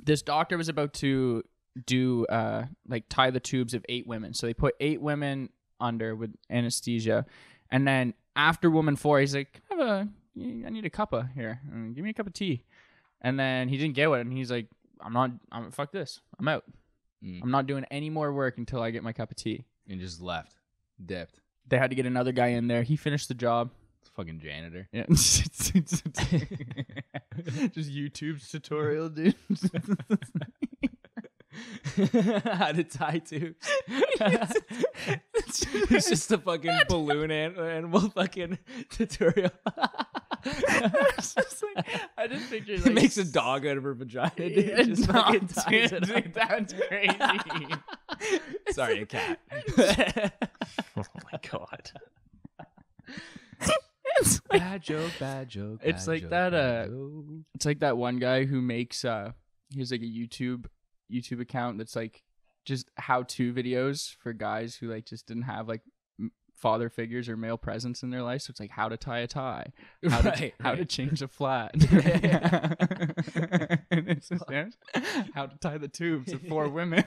Speaker 2: this doctor was about to do tie the tubes of 8 women. So they put 8 women under with anesthesia, and then after woman 4, he's like, I need a cuppa here. Give me a cup of tea. And then he didn't get one. And he's like, fuck this. I'm out. I'm not doing any more work until I get my cup of tea.
Speaker 1: And just left. Dipped.
Speaker 2: They had to get another guy in there. He finished the job.
Speaker 1: Fucking janitor.
Speaker 2: Yeah. Just YouTube's tutorial, dude.
Speaker 1: How to tie tubes. It's just a fucking balloon animal fucking tutorial.
Speaker 2: I just picture
Speaker 1: It makes a dog out of her vagina. Dude. Just fucking ties it up.
Speaker 2: That's crazy.
Speaker 1: Sorry, a cat.
Speaker 3: Oh my god.
Speaker 1: Bad joke, bad joke.
Speaker 2: It's
Speaker 1: bad
Speaker 2: like
Speaker 1: joke,
Speaker 2: that.
Speaker 1: bad joke.
Speaker 2: It's like that one guy who makes. He has like a YouTube account that's like just how-to videos for guys who like just didn't have like father figures or male presence in their life. So it's like how to tie a tie, how to change a flat, and it's just, how to tie the tubes of 4 women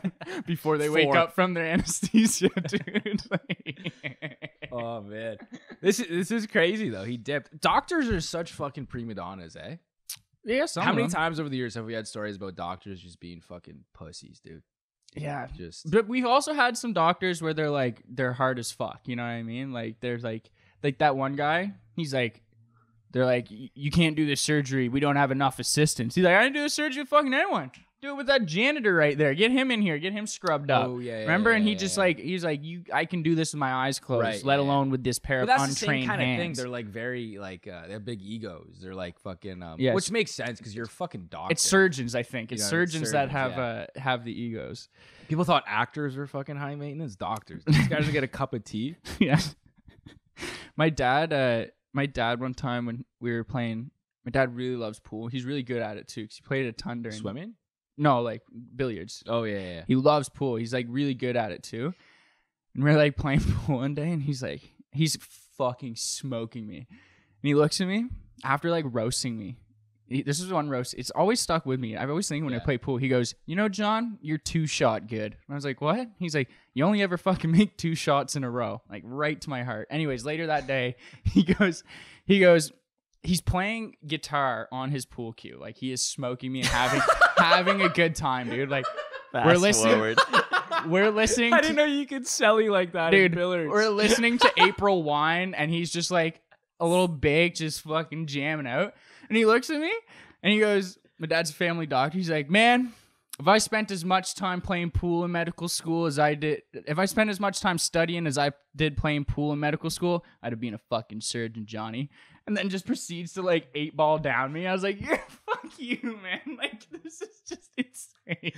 Speaker 2: before they wake up from their anesthesia, dude.
Speaker 1: Oh man, this is crazy though. He dipped. Doctors are such fucking prima donnas, eh?
Speaker 2: Yeah.
Speaker 1: How many times over the years have we had stories about doctors just being fucking pussies, dude?
Speaker 2: Yeah.
Speaker 1: But
Speaker 2: we've also had some doctors where they're hard as fuck. You know what I mean? Like there's like that one guy. He's like, they're like, you can't do this surgery. We don't have enough assistants. He's like, I didn't do the surgery with fucking anyone. Do it with that janitor right there. Get him in here. Get him scrubbed up.
Speaker 1: Oh yeah.
Speaker 2: Remember?
Speaker 1: Yeah,
Speaker 2: and he
Speaker 1: yeah,
Speaker 2: just
Speaker 1: yeah.
Speaker 2: like he's like, I can do this with my eyes closed.
Speaker 1: Right,
Speaker 2: let
Speaker 1: yeah,
Speaker 2: alone with this pair
Speaker 1: But
Speaker 2: of
Speaker 1: that's
Speaker 2: untrained
Speaker 1: the same kind
Speaker 2: hands.
Speaker 1: of thing. They're like very like they have big egos. They're like fucking
Speaker 2: Yes.
Speaker 1: which makes sense because you're a fucking doctor.
Speaker 2: It's surgeons, I think. It's
Speaker 1: You know,
Speaker 2: surgeons that
Speaker 1: surgeons,
Speaker 2: have the egos.
Speaker 1: People thought actors were fucking high maintenance. Doctors. These guys will get a cup of tea.
Speaker 2: Yeah. My dad one time when we were playing, my dad really loves pool. He's really good at it too because he played a ton during
Speaker 1: Swimming?
Speaker 2: No, like billiards.
Speaker 1: Oh yeah.
Speaker 2: He loves pool. He's like really good at it too. And we're like playing pool one day and he's fucking smoking me. And he looks at me after like roasting me. This is one roast. It's always stuck with me. I always think when I play pool, he goes, you know, John, you're 2-shot good. And I was like, what? He's like, you only ever fucking make 2 shots in a row. Like right to my heart. Anyways, later that day, he goes, he's playing guitar on his pool cue. Like he is smoking me and having a good time, dude. Like we're listening.
Speaker 1: I didn't know you could celly like that,
Speaker 2: dude.
Speaker 1: In billiards.
Speaker 2: We're listening to April Wine, and he's just like a little baked, just fucking jamming out. And he looks at me, and he goes, "My dad's a family doctor." He's like, "Man, if I spent as much time playing pool in medical school as I did, if I spent as much time studying as I did playing pool in medical school, I'd have been a fucking surgeon, Johnny." And then just proceeds to like 8-ball down me. I was like, "Yeah, fuck you, man! Like this is just insane."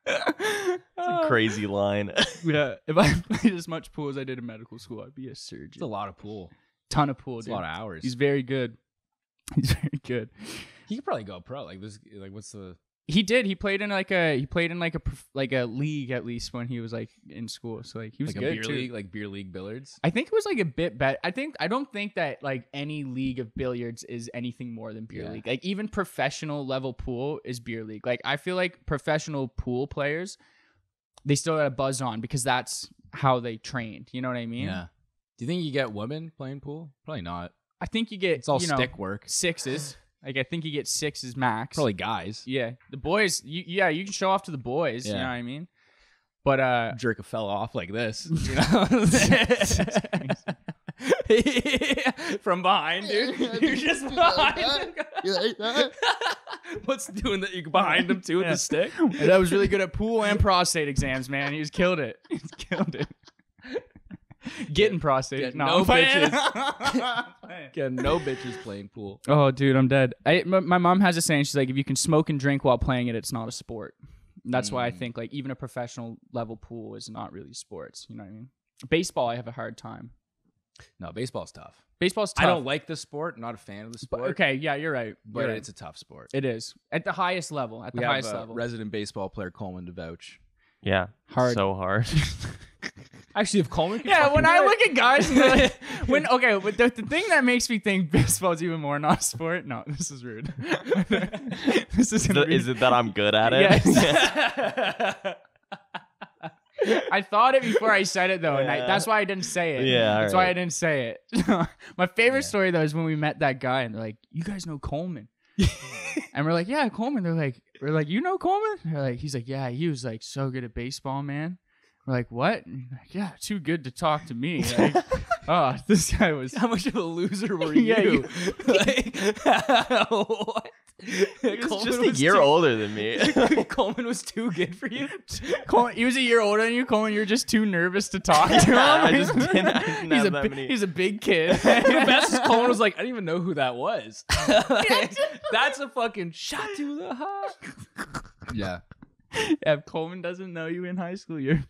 Speaker 3: It's a crazy line.
Speaker 2: Yeah, if I played as much pool as I did in medical school, I'd be a surgeon.
Speaker 1: It's a lot of pool.
Speaker 2: Ton of pool,
Speaker 1: It's
Speaker 2: dude.
Speaker 1: a lot of hours.
Speaker 2: He's very good. He's very good.
Speaker 1: He could probably go pro. Like this. Like what's the?
Speaker 2: He did. He played in like a league at least when he was like in school. So like he was
Speaker 1: Like
Speaker 2: good
Speaker 1: a beer
Speaker 2: too.
Speaker 1: league, like beer league billiards.
Speaker 2: I think it was like a bit better. I don't think that like any league of billiards is anything more than beer league. Like even professional level pool is beer league. Like I feel like professional pool players, they still got a buzz on because that's how they trained. You know what I mean?
Speaker 1: Yeah. Do you think you get women playing pool? Probably not.
Speaker 2: I think you get
Speaker 1: It's all stick work.
Speaker 2: 6s. Like I think you get 6s max.
Speaker 1: Probably guys.
Speaker 2: Yeah, the boys. You can show off to the boys.
Speaker 1: Yeah.
Speaker 2: You know what I mean? But
Speaker 1: Jerk a fella off like this. You know? From behind, dude. You're just behind.
Speaker 4: You like that?
Speaker 1: What's doing that? You're behind him too with the stick.
Speaker 2: that was really good at pool and prostate exams, man. He just killed it. He's killed it. Getting prostate.
Speaker 1: Get
Speaker 2: No,
Speaker 1: no
Speaker 2: I'm playing.
Speaker 1: bitches. Get no bitches playing pool.
Speaker 2: Oh, dude, I'm dead. My mom has a saying. She's like, if you can smoke and drink while playing it, it's not a sport. That's why I think like even a professional level pool is not really sports. You know what I mean? Baseball, I have a hard time.
Speaker 1: No, baseball's tough.
Speaker 2: Baseball's tough.
Speaker 1: I don't like the sport. Not a fan of the sport.
Speaker 2: Okay, yeah, you're right.
Speaker 1: But
Speaker 2: You're right.
Speaker 1: it's a tough sport.
Speaker 2: It is at the highest level. At the
Speaker 1: We
Speaker 2: highest
Speaker 1: have a
Speaker 2: level.
Speaker 1: resident baseball player Coleman to vouch.
Speaker 3: Yeah.
Speaker 2: Hard.
Speaker 3: So hard.
Speaker 1: Actually, if Coleman,
Speaker 2: Yeah, when I look at guys, and they're like, but the thing that makes me think baseball's even more not a sport. No, this is rude. This is
Speaker 3: Is it that I'm good at it?
Speaker 2: Yes. I thought it before I said it though, and
Speaker 3: Yeah.
Speaker 2: that's why I didn't say it.
Speaker 3: Yeah,
Speaker 2: that's
Speaker 3: alright.
Speaker 2: why I didn't say it. My favorite story though is when we met that guy, and they're like, "You guys know Coleman?" And we're like, "Yeah, Coleman." We're like, "You know Coleman?" They're like, he's like, "Yeah, he was like so good at baseball, man." We're like, "What?" And he's like, "Yeah, too good to talk to me." Like, oh, this guy was.
Speaker 1: How much of a loser were
Speaker 2: Yeah,
Speaker 1: you? Like, what?
Speaker 3: He's just a year older than me.
Speaker 1: Coleman was too good for you.
Speaker 2: Coleman, he was a year older than you, Coleman. You're just too nervous to talk to him.
Speaker 3: I didn't
Speaker 2: he's
Speaker 3: have
Speaker 2: a
Speaker 3: that many.
Speaker 2: he's a big kid.
Speaker 1: The best is Coleman was like, I didn't even know who that was. That's a fucking shot to the heart. Yeah.
Speaker 2: Yeah, if Coleman doesn't know you in high school, you're.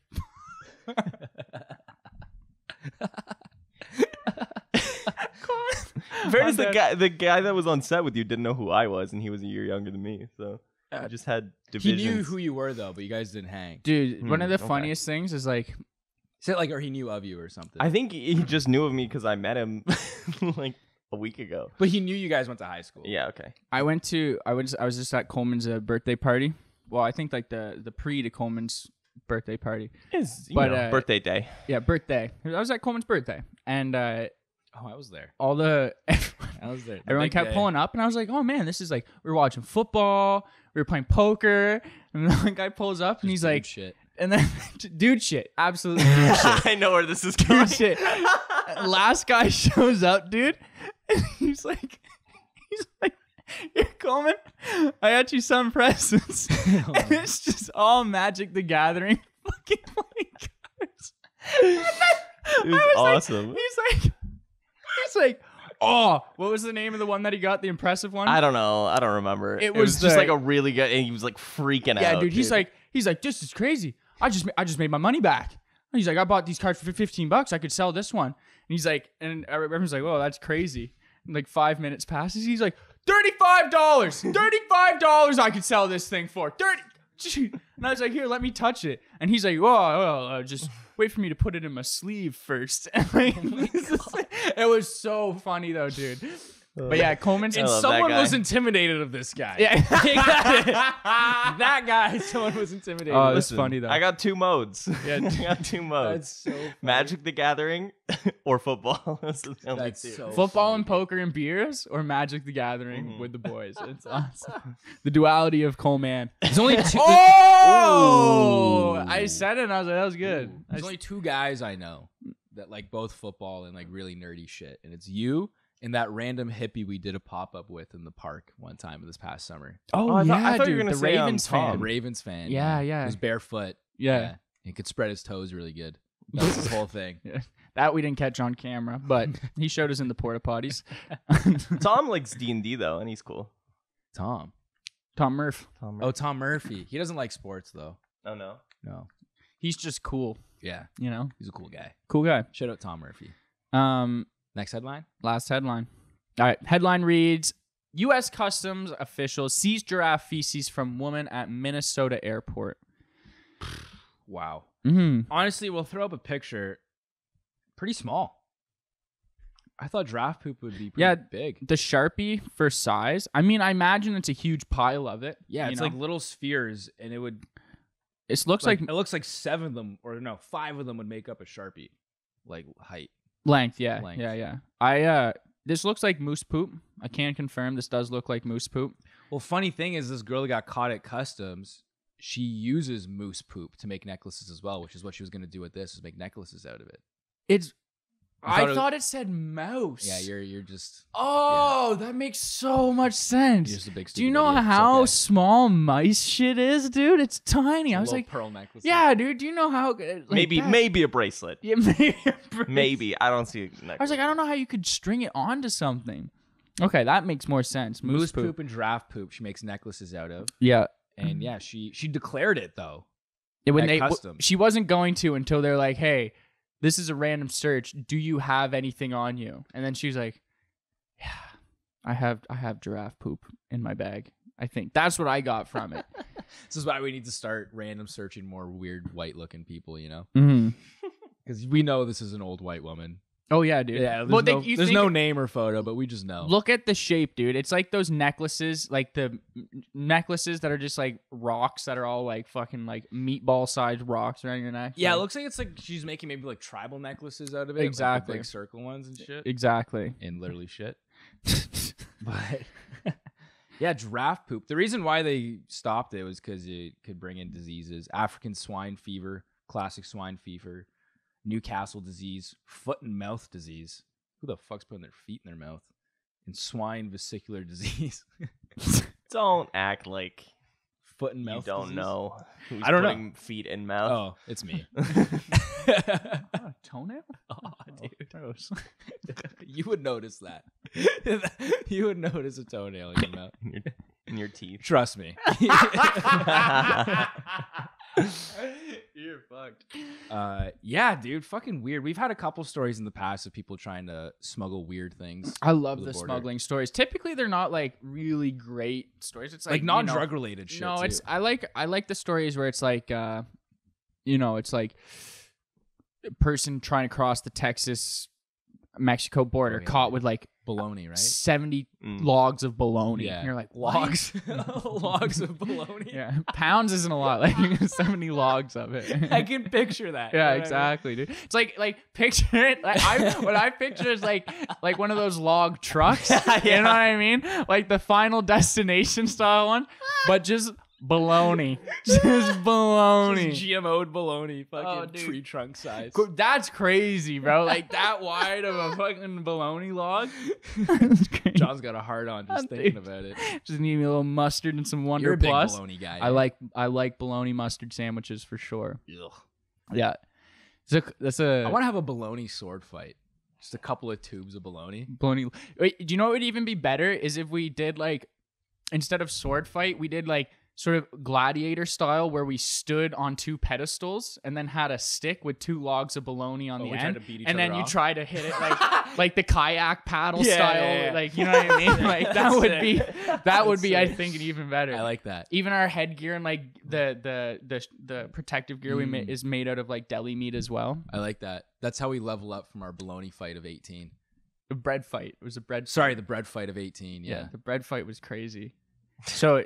Speaker 3: Fairness, the guy that was on set with you didn't know who I was, and he was a year younger than me. So I just had
Speaker 1: He
Speaker 3: divisions.
Speaker 1: knew who you were though, but you guys didn't hang.
Speaker 2: Dude, one of the
Speaker 3: okay.
Speaker 2: funniest things is like,
Speaker 1: Say like, or he knew of you or something.
Speaker 3: I think he just knew of me because I met him like a week ago.
Speaker 1: But he knew you guys went to high school.
Speaker 3: Yeah. Okay.
Speaker 2: I was just at Coleman's birthday party. Well, I think like the pre to Coleman's birthday party.
Speaker 3: It's
Speaker 2: But,
Speaker 3: birthday day.
Speaker 2: Yeah, birthday. I was at Coleman's birthday, and
Speaker 1: Oh, I was there.
Speaker 2: all the
Speaker 1: I was there.
Speaker 2: everyone
Speaker 1: Big
Speaker 2: kept
Speaker 1: day.
Speaker 2: pulling up, and I was like, "Oh man, this is like we were watching football, we were playing poker," and the guy pulls up, and he's
Speaker 1: Dude
Speaker 2: like,
Speaker 1: shit.
Speaker 2: and then dude shit, absolutely dude shit.
Speaker 3: I know where this is going.
Speaker 2: Dude shit. Last guy shows up, dude. And he's like, "Here, Coleman, I got you some presents." And it's just all Magic the Gathering fucking playing cards.
Speaker 3: It was awesome.
Speaker 2: He's like, "Oh, what was the name of the one that he got? The impressive one?"
Speaker 3: I don't know. I don't remember.
Speaker 2: It
Speaker 3: It
Speaker 2: was
Speaker 3: was just
Speaker 2: the-
Speaker 3: like a really good, and he was like freaking out.
Speaker 2: Yeah, dude. He's like, "This is crazy. I just made my money back." And he's like, "I bought these cards for $15. I could sell this one." And he's like, and everyone's like, "Whoa, that's crazy." And like 5 minutes passes. He's like, $35. $35 I could sell this thing for. 30. And I was like, "Here, let me touch it." And he's like, "Whoa, just wait for me to put it in my sleeve first." And like, it was so funny though, dude. But yeah, Coleman's
Speaker 3: I
Speaker 1: And
Speaker 3: love that
Speaker 1: someone
Speaker 3: guy.
Speaker 1: was intimidated of this guy.
Speaker 2: Yeah.
Speaker 1: That guy, someone was intimidated.
Speaker 2: Oh,
Speaker 1: of.
Speaker 2: that's funny though.
Speaker 3: I got two modes.
Speaker 2: Yeah.
Speaker 3: I got two modes.
Speaker 1: That's so funny.
Speaker 3: Magic the Gathering or football. Those are the only
Speaker 1: That's
Speaker 3: two.
Speaker 1: so
Speaker 2: Football and
Speaker 1: funny.
Speaker 2: poker and beers, or Magic the Gathering
Speaker 3: Mhm.
Speaker 2: with the boys. It's awesome. The duality of Coleman.
Speaker 1: There's only two.
Speaker 2: Oh!
Speaker 1: Ooh.
Speaker 2: I said it and I was like, that was good.
Speaker 1: There's only two guys I know that like both football and like really nerdy shit, and it's you and that random hippie we did a pop up with in the park one time this past summer.
Speaker 2: Oh,
Speaker 3: I
Speaker 2: yeah,
Speaker 3: thought you were
Speaker 2: dude.
Speaker 3: gonna
Speaker 2: The
Speaker 3: say,
Speaker 2: Ravens
Speaker 3: Tom.
Speaker 1: A
Speaker 2: fan.
Speaker 1: Ravens fan.
Speaker 2: Yeah, yeah.
Speaker 1: He was barefoot.
Speaker 2: Yeah.
Speaker 1: He could spread his toes really good. That's his whole thing.
Speaker 2: That we didn't catch on camera, but he showed us in the porta potties.
Speaker 3: Tom likes D&D though, and he's cool.
Speaker 1: Tom.
Speaker 2: Tom Murph.
Speaker 1: Oh, Tom Murphy. He doesn't like sports though.
Speaker 3: Oh no.
Speaker 1: No.
Speaker 2: He's just cool,
Speaker 1: Yeah.
Speaker 2: you know?
Speaker 1: He's a cool guy.
Speaker 2: Cool guy.
Speaker 1: Shout out Tom Murphy. Next headline.
Speaker 2: Last headline. All right. Headline reads, U.S. Customs officials seize giraffe feces from woman at Minnesota airport.
Speaker 1: Wow.
Speaker 2: Mm-hmm.
Speaker 1: Honestly, we'll throw up a picture. Pretty small. I thought giraffe poop would be pretty big.
Speaker 2: The Sharpie for size. I mean, I imagine it's a huge pile of it.
Speaker 1: Yeah,
Speaker 2: you
Speaker 1: it's
Speaker 2: know?
Speaker 1: like little spheres, and it would.
Speaker 2: It looks like
Speaker 1: it looks like 7 of them, or no, 5 of them would make up a Sharpie, like height.
Speaker 2: length. Yeah.
Speaker 1: Length.
Speaker 2: Yeah. This looks like moose poop. I can confirm this does look like moose poop.
Speaker 1: Well, funny thing is, this girl that got caught at customs, she uses moose poop to make necklaces as well, which is what she was going to do with this, is make necklaces out of it.
Speaker 2: It's.
Speaker 1: I thought
Speaker 2: it said mouse.
Speaker 1: Yeah, you're just
Speaker 2: Oh, that makes so much sense.
Speaker 1: you're just a big.
Speaker 2: Do you
Speaker 1: stupid
Speaker 2: know
Speaker 1: idiot. It's
Speaker 2: how
Speaker 1: okay.
Speaker 2: small mice shit is, dude? It's tiny.
Speaker 1: It's a
Speaker 2: I was
Speaker 1: little
Speaker 2: like,
Speaker 1: pearl necklace.
Speaker 2: yeah, dude. Do you know how? Like
Speaker 3: maybe
Speaker 2: that-
Speaker 3: maybe a bracelet.
Speaker 2: Yeah, maybe.
Speaker 3: Maybe. I don't see a
Speaker 2: I was like, I don't know how you could string it onto something. Okay, that makes more sense.
Speaker 1: moose poop and giraffe poop. She makes necklaces out of,
Speaker 2: Yeah.
Speaker 1: and yeah, she declared it though.
Speaker 2: When
Speaker 1: At
Speaker 2: they
Speaker 1: customs.
Speaker 2: she wasn't going to until they're like, hey, this is a random search. Do you have anything on you? And then she was like, yeah, I have giraffe poop in my bag. I think that's what I got from it.
Speaker 1: This is why we need to start random searching more weird white looking people, you know,
Speaker 2: Mm-hmm.
Speaker 1: because we know this is an old white woman.
Speaker 2: Oh yeah, dude.
Speaker 1: Yeah, there's,
Speaker 2: Well,
Speaker 1: there's no name or photo, but we just know.
Speaker 2: Look at the shape, dude. It's like those necklaces, like the necklaces that are just like rocks that are all like fucking like meatball-sized rocks around your neck.
Speaker 1: Yeah,
Speaker 2: like,
Speaker 1: it looks like it's like she's making maybe like tribal necklaces out of it.
Speaker 2: Exactly.
Speaker 1: Like the big circle ones and shit.
Speaker 2: exactly.
Speaker 1: And literally shit. But yeah, giraffe poop. The reason why they stopped it was because it could bring in diseases. African swine fever, classic swine fever, Newcastle disease, foot and mouth disease. Who the fuck's putting their feet in their mouth? And swine vesicular disease.
Speaker 3: Don't act like
Speaker 1: Foot and mouth
Speaker 3: you don't
Speaker 1: disease?
Speaker 3: know who's
Speaker 1: I don't know.
Speaker 3: putting feet in mouth.
Speaker 1: Oh, it's me.
Speaker 2: Oh, toenail?
Speaker 1: Oh, dude. You would notice that. You would notice a toenail in your mouth.
Speaker 3: In your teeth.
Speaker 1: Trust me. You're fucked. Yeah, dude, fucking weird. We've had a couple stories in the past of people trying to smuggle weird things.
Speaker 2: I love
Speaker 1: over
Speaker 2: the
Speaker 1: border.
Speaker 2: smuggling stories. Typically, they're not like really great stories. It's
Speaker 1: Like
Speaker 2: like
Speaker 1: non-drug related shit.
Speaker 2: No,
Speaker 1: too.
Speaker 2: it's I like the stories where it's like it's like a person trying to cross the Texas-Mexico border
Speaker 1: Oh, yeah,
Speaker 2: caught
Speaker 1: yeah.
Speaker 2: with like
Speaker 1: baloney, right?
Speaker 2: 70 logs of bologna.
Speaker 1: Yeah.
Speaker 2: And you're like, what?
Speaker 1: Logs, logs of baloney.
Speaker 2: Yeah, pounds isn't a lot. Like 70 logs of it.
Speaker 1: I can picture that.
Speaker 2: Yeah,
Speaker 1: You know what I mean?
Speaker 2: exactly, dude. It's like picture it. Like what I picture is like one of those log trucks. You know what I mean? Like the Final Destination style one, but just bologna, just bologna.
Speaker 1: Just GMO'd baloney, fucking
Speaker 2: Oh, dude.
Speaker 1: tree trunk size.
Speaker 2: That's crazy, bro. Like that wide of a fucking bologna log. That's crazy.
Speaker 1: John's got a hard on just
Speaker 2: Dude.
Speaker 1: thinking about it.
Speaker 2: Just need me a little mustard and some Wonder
Speaker 1: You're a big
Speaker 2: Plus.
Speaker 1: baloney guy.
Speaker 2: I like bologna mustard sandwiches for sure.
Speaker 1: Ugh.
Speaker 2: Yeah, that's a
Speaker 1: I want to have a baloney sword fight. Just a couple of tubes of baloney.
Speaker 2: bologna. Wait, do you know what would even be better is if we did like instead of sword fight, we did like sort of gladiator style where we stood on two pedestals and then had a stick with two logs of bologna on the
Speaker 1: we tried
Speaker 2: end,
Speaker 1: to beat each
Speaker 2: and then
Speaker 1: other
Speaker 2: you
Speaker 1: off?
Speaker 2: try to hit it like the kayak paddle
Speaker 1: Yeah,
Speaker 2: style,
Speaker 1: yeah, yeah.
Speaker 2: like you know what I mean? Like that would
Speaker 1: Sick.
Speaker 2: be
Speaker 1: That's
Speaker 2: I
Speaker 1: sick.
Speaker 2: think even better.
Speaker 1: I like that.
Speaker 2: Even our headgear and like the protective gear is made out of like deli meat as well.
Speaker 1: I like that. That's how we level up from our baloney fight of 18.
Speaker 2: The bread fight. It was a bread.
Speaker 1: Sorry, the bread fight of 18.
Speaker 2: Yeah,
Speaker 1: Yeah.
Speaker 2: the bread fight was crazy. So,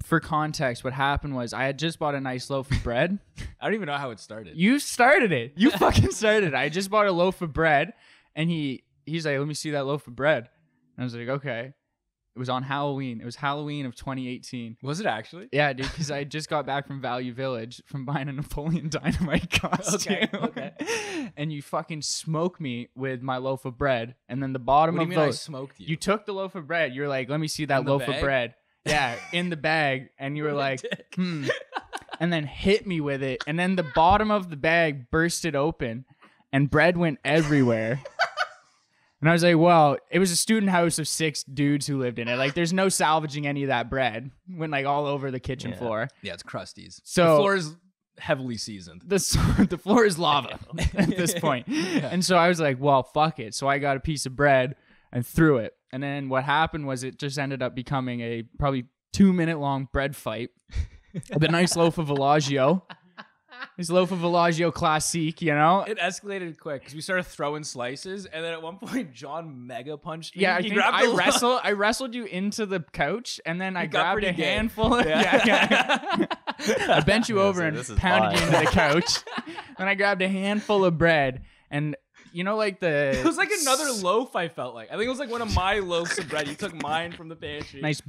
Speaker 2: for context, what happened was I had just bought a nice loaf of bread.
Speaker 1: I don't even know how it started.
Speaker 2: You started it. You fucking started it. I just bought a loaf of bread, and he's like, "Let me see that loaf of bread." And I was like, "Okay." It was on Halloween. It was Halloween of 2018.
Speaker 1: Was it actually?
Speaker 2: Yeah, dude, because I just got back from Value Village from buying a Napoleon Dynamite costume.
Speaker 1: Okay.
Speaker 2: And you fucking smoke me with my loaf of bread, and then the bottom
Speaker 1: What do
Speaker 2: of
Speaker 1: you mean I
Speaker 2: those.
Speaker 1: smoked you?
Speaker 2: You took the loaf of bread. You're like, "Let me see that
Speaker 1: In the
Speaker 2: loaf of
Speaker 1: bag?
Speaker 2: bread." Yeah, in the bag. And you were like,
Speaker 1: dick.
Speaker 2: and then hit me with it. And then the bottom of the bag bursted open and bread went everywhere. And I was like, well, it was a student house of 6 dudes who lived in it. Like, there's no salvaging any of that bread. Went like all over the kitchen floor.
Speaker 1: Yeah, it's crusties.
Speaker 2: So-
Speaker 1: the floor is heavily seasoned.
Speaker 2: The floor is lava at this point. And so I was like, well, fuck it. So I got a piece of bread and threw it. And then what happened was it just ended up becoming a probably 2-minute long bread fight. The nice loaf of Villaggio. This loaf of Villaggio Classique, you know?
Speaker 1: It escalated quick because we started throwing slices, and then at one point John mega punched me.
Speaker 2: Yeah,
Speaker 1: He grabbed the
Speaker 2: I wrestled you into the couch, and then I
Speaker 1: You got
Speaker 2: grabbed a
Speaker 1: pretty gay.
Speaker 2: handful. I bent you over
Speaker 3: say,
Speaker 2: and
Speaker 3: this is
Speaker 2: pounded you
Speaker 3: fine.
Speaker 2: into the couch. Then I grabbed a handful of bread, and you know, like
Speaker 1: It was like another loaf. I felt like I think it was like one of my loafs of bread. You took mine from the pantry,
Speaker 2: nice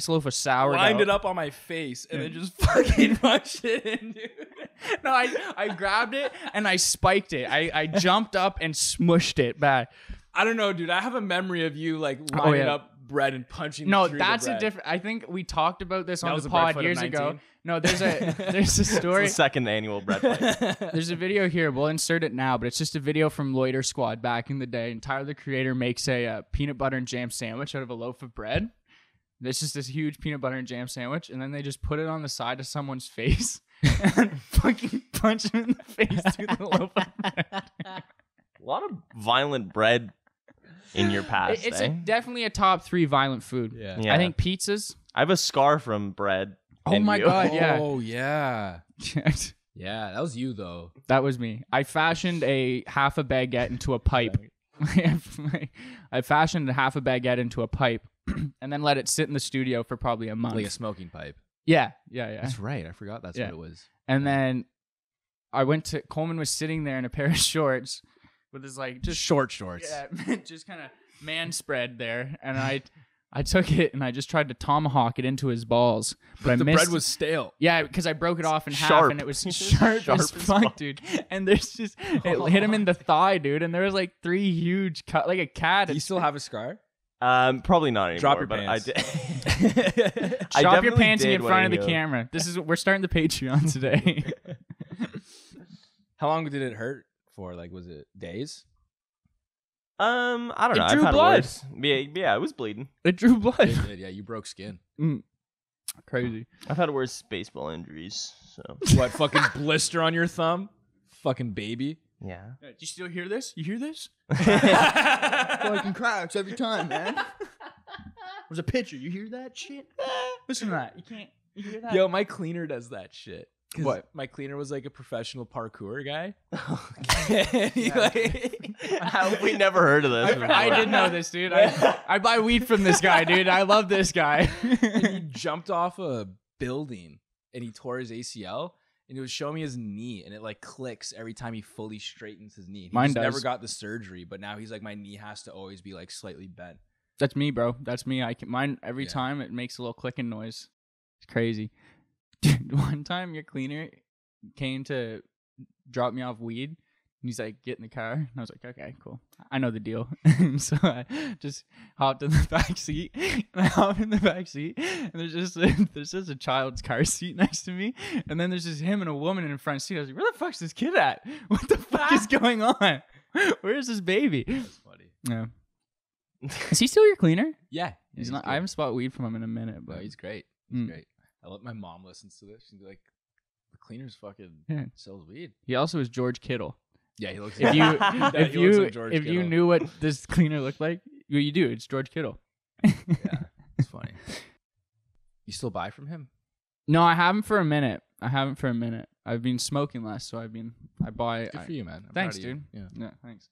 Speaker 2: loaf of sourdough.
Speaker 1: lined it up on my face, and then just fucking punched it in, dude.
Speaker 2: No, I grabbed it and I spiked it. I jumped up and smushed it back.
Speaker 1: I don't know, dude. I have a memory of you like lining
Speaker 2: yeah.
Speaker 1: up bread and punching.
Speaker 2: No,
Speaker 1: through
Speaker 2: that's
Speaker 1: the
Speaker 2: a
Speaker 1: bread.
Speaker 2: different. I think we talked about this
Speaker 1: That
Speaker 2: on
Speaker 1: was
Speaker 2: the
Speaker 1: a bread
Speaker 2: pod
Speaker 1: fight of
Speaker 2: years
Speaker 1: 19?
Speaker 2: ago. No, there's a
Speaker 3: It's
Speaker 2: story.
Speaker 3: the second annual bread fight.
Speaker 2: There's a video here. We'll insert it now, but it's just a video from Loiter Squad back in the day. And Tyler, the creator, makes a peanut butter and jam sandwich out of a loaf of bread. It's just this huge peanut butter and jam sandwich, and then they just put it on the side of someone's face and fucking punch him in the face through the loaf of bread.
Speaker 3: A lot of violent bread in your past.
Speaker 2: It's
Speaker 3: eh?
Speaker 2: definitely a top 3 violent food.
Speaker 1: Yeah.
Speaker 3: Yeah.
Speaker 2: I think pizzas.
Speaker 3: I have a scar from bread.
Speaker 2: Oh
Speaker 3: and
Speaker 2: my
Speaker 3: you.
Speaker 2: God, yeah.
Speaker 1: Oh yeah. Yeah, that was you though.
Speaker 2: That was me. I fashioned a half a baguette into a pipe. I fashioned a half a baguette into a pipe and then let it sit in the studio for probably a month.
Speaker 1: Like a smoking pipe.
Speaker 2: Yeah.
Speaker 1: That's right. I forgot that's what it was.
Speaker 2: And then I went to Coleman was sitting there in a pair of shorts with his like just
Speaker 1: short shorts.
Speaker 2: Yeah, just kind of man spread there, and I took it and I just tried to tomahawk it into his balls, but I
Speaker 1: the
Speaker 2: missed.
Speaker 1: bread was stale.
Speaker 2: Yeah, because I broke it off in half,
Speaker 3: Sharp.
Speaker 2: and it was sharp as fuck, dude. And there's just it hit him in the thigh, dude. And there was like 3 huge cut, like a cat.
Speaker 1: Do you still have a scar?
Speaker 3: Probably not anymore.
Speaker 1: Drop your
Speaker 3: but
Speaker 1: pants.
Speaker 3: I did.
Speaker 2: Drop your pants and get in front of the camera. We're starting the Patreon today.
Speaker 1: How long did it hurt for? Like, was it days?
Speaker 3: I don't know.
Speaker 2: It drew
Speaker 3: I've had
Speaker 2: blood.
Speaker 3: worse. Yeah, it was bleeding.
Speaker 2: It drew blood.
Speaker 1: It did, yeah, you broke skin.
Speaker 2: Crazy.
Speaker 3: I've had worse baseball injuries. So
Speaker 1: What, fucking blister on your thumb? Fucking baby.
Speaker 3: yeah.
Speaker 2: Do you still hear this? You hear this? Fucking cracks every time, man. Was a pitcher. You hear that shit? Listen to that. You can't. You hear that?
Speaker 1: Yo, my cleaner does that shit. 'Cause
Speaker 2: What?
Speaker 1: My cleaner was like a professional parkour guy.
Speaker 3: How have we never heard of this before?
Speaker 2: I did know this, dude. I buy weed from this guy, dude. I love this guy.
Speaker 1: And he jumped off a building and he tore his ACL. And it was showing me his knee, and it like clicks every time he fully straightens his knee. He
Speaker 2: Mine
Speaker 1: just
Speaker 2: does.
Speaker 1: never got the surgery, but now he's like, my knee has to always be like slightly bent.
Speaker 2: That's me, bro. That's me. Mine every
Speaker 1: Yeah.
Speaker 2: time it makes a little clicking noise. It's crazy. Dude, one time your cleaner came to drop me off weed. And he's like, get in the car. And I was like, okay, cool. I know the deal. And so I just hopped in the back seat. And I hop in the back seat. And there's just a child's car seat next to me. And then there's just him and a woman in the front seat. I was like, where the fuck's this kid at? What the fuck is going on? Where is this baby?
Speaker 1: That's funny.
Speaker 2: Yeah. Is he still your cleaner?
Speaker 1: Yeah.
Speaker 2: He's not. I haven't spot weed from him in a minute,
Speaker 1: But
Speaker 2: but
Speaker 1: he's great. He's
Speaker 2: Mm.
Speaker 1: great. I let my mom listens to this. She'd be like, the cleaner's fucking
Speaker 2: Yeah.
Speaker 1: sells weed.
Speaker 2: he also is George Kittle.
Speaker 1: Yeah, he looks
Speaker 2: If you
Speaker 1: Yeah,
Speaker 2: if
Speaker 1: he looks
Speaker 2: you
Speaker 1: like George
Speaker 2: if you
Speaker 1: Kittle.
Speaker 2: knew what this cleaner looked like, you do. It's George Kittle.
Speaker 1: Yeah, it's funny. You still buy from him?
Speaker 2: No, I haven't for a minute. I've been smoking less, so I buy.
Speaker 1: Good for you, man. I'm
Speaker 2: Thanks,
Speaker 1: proud of you.
Speaker 2: dude.
Speaker 1: Yeah.
Speaker 2: Yeah, thanks.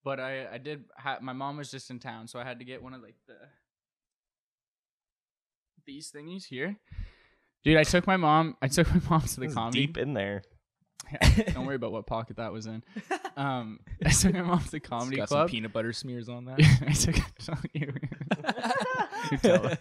Speaker 2: But I did. My mom was just in town, so I had to get one of like these thingies here. Dude, I took my mom to the
Speaker 3: This is
Speaker 2: comedy.
Speaker 3: deep in there.
Speaker 2: Don't worry about what pocket that was in. I took my mom to the
Speaker 1: It's
Speaker 2: comedy
Speaker 1: got
Speaker 2: club.
Speaker 1: some peanut butter smears on that.
Speaker 2: I took You tell her.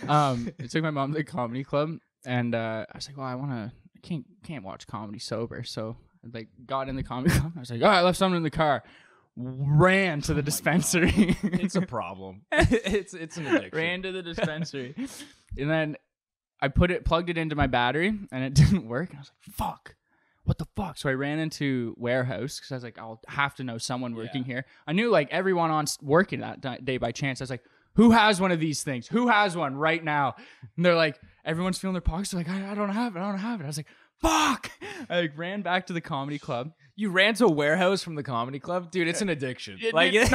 Speaker 2: I took my mom to the comedy club, and I was like, "Well, I can't watch comedy sober." So I like got in the comedy club. I was like, "Oh, I left something in the car." Ran to the dispensary.
Speaker 1: It's a problem. It's an addiction.
Speaker 2: Ran to the dispensary, and then I plugged it into my battery, and it didn't work. And I was like, "Fuck, what the fuck?" So I ran into warehouse because I was like, "I'll have to know someone working here." I knew like everyone on working that day by chance. I was like, "Who has one of these things? Who has one right now?" And they're like, everyone's feeling their pockets. They're like, I don't have it. I was like, "Fuck!" I like ran back to the comedy club.
Speaker 1: You ran to a warehouse from the comedy club, dude. It's an addiction. Like,
Speaker 2: No,
Speaker 1: it's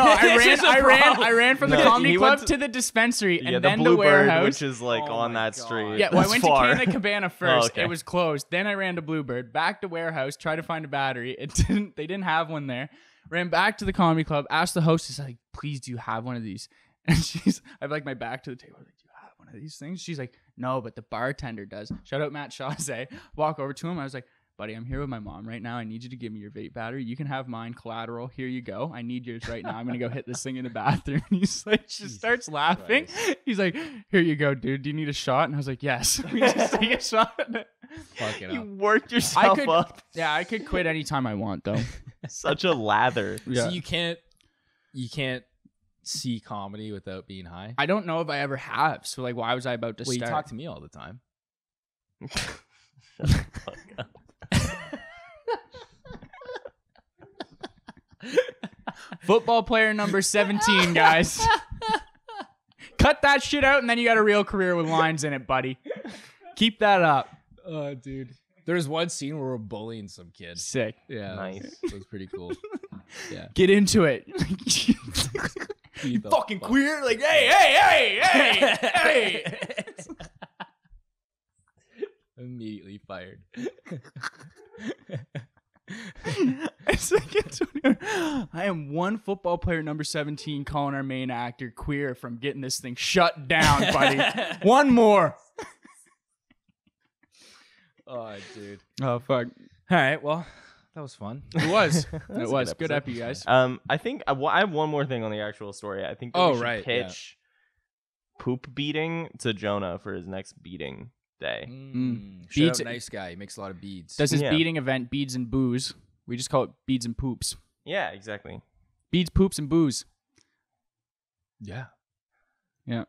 Speaker 2: I
Speaker 1: a problem.
Speaker 2: ran from the
Speaker 3: No,
Speaker 2: comedy
Speaker 3: he
Speaker 2: club
Speaker 3: went
Speaker 2: to the dispensary
Speaker 3: Yeah,
Speaker 2: and
Speaker 3: the
Speaker 2: then the
Speaker 3: Bluebird,
Speaker 2: warehouse.
Speaker 3: which is like
Speaker 1: Oh
Speaker 3: on
Speaker 1: my
Speaker 3: that
Speaker 1: God.
Speaker 3: street.
Speaker 2: Yeah, well, I
Speaker 3: That's
Speaker 2: went
Speaker 3: far.
Speaker 2: to Cana Cabana first.
Speaker 3: okay.
Speaker 2: It was closed. Then I ran to Bluebird, back to warehouse, tried to find a battery. They didn't have one there. Ran back to the comedy club, asked the hostess, like, "Please, do you have one of these?" And I have like my back to the table. I was like, "Do you have one of these things?" She's like, "No, but the bartender does." Shout out Matt Chauze. Walk over to him. I was like, "Buddy, I'm here with my mom right now. I need you to give me your vape battery. You can have mine, collateral. Here you go. I need yours right now. I'm gonna go hit this thing in the bathroom." And he's like, just starts laughing. He's like, "Here you go, dude. Do you need a shot?" And I was like, "Yes." We just take a shot.
Speaker 1: Fuck it
Speaker 3: You
Speaker 1: up.
Speaker 3: worked yourself up.
Speaker 2: Yeah, I could quit anytime I want, though.
Speaker 3: Such a lather.
Speaker 2: Yeah.
Speaker 1: So you can't see comedy without being high.
Speaker 2: I don't know if I ever have. So like, why was I about to
Speaker 1: Well, you
Speaker 2: start?
Speaker 1: talk to me all the time.
Speaker 3: Shut the fuck up.
Speaker 2: Football player number 17, guys. Cut that shit out, and then you got a real career with lines in it, buddy. Keep that up.
Speaker 1: Oh, dude. There's one scene where we're bullying some kid.
Speaker 2: Sick.
Speaker 1: Yeah,
Speaker 3: Nice.
Speaker 1: It was pretty cool. Yeah.
Speaker 2: Get into it.
Speaker 1: You the
Speaker 2: Fucking
Speaker 1: fuck.
Speaker 2: queer. Like, hey.
Speaker 1: That Immediately fired.
Speaker 2: It's like Antonio, I am one football player, number 17, calling our main actor queer from getting this thing shut down, buddy. One more.
Speaker 1: Oh, dude.
Speaker 2: Oh, fuck.
Speaker 1: All right. Well, that was fun.
Speaker 2: It was.
Speaker 3: That
Speaker 2: It
Speaker 3: a
Speaker 2: was.
Speaker 3: good
Speaker 2: Good
Speaker 3: episode.
Speaker 2: epi, guys.
Speaker 3: I think I have one more thing on the actual story. I think that we should pitch poop beating to Jonah for his next beating day.
Speaker 1: Shout
Speaker 2: Beads-
Speaker 1: out nice guy. He makes a lot of beads.
Speaker 2: Does his
Speaker 3: Yeah.
Speaker 2: beating event Beads and Booze. We just call it Beads and Poops.
Speaker 3: Yeah, exactly.
Speaker 2: Beads, Poops, and Booze.
Speaker 1: Yeah.
Speaker 2: Yeah.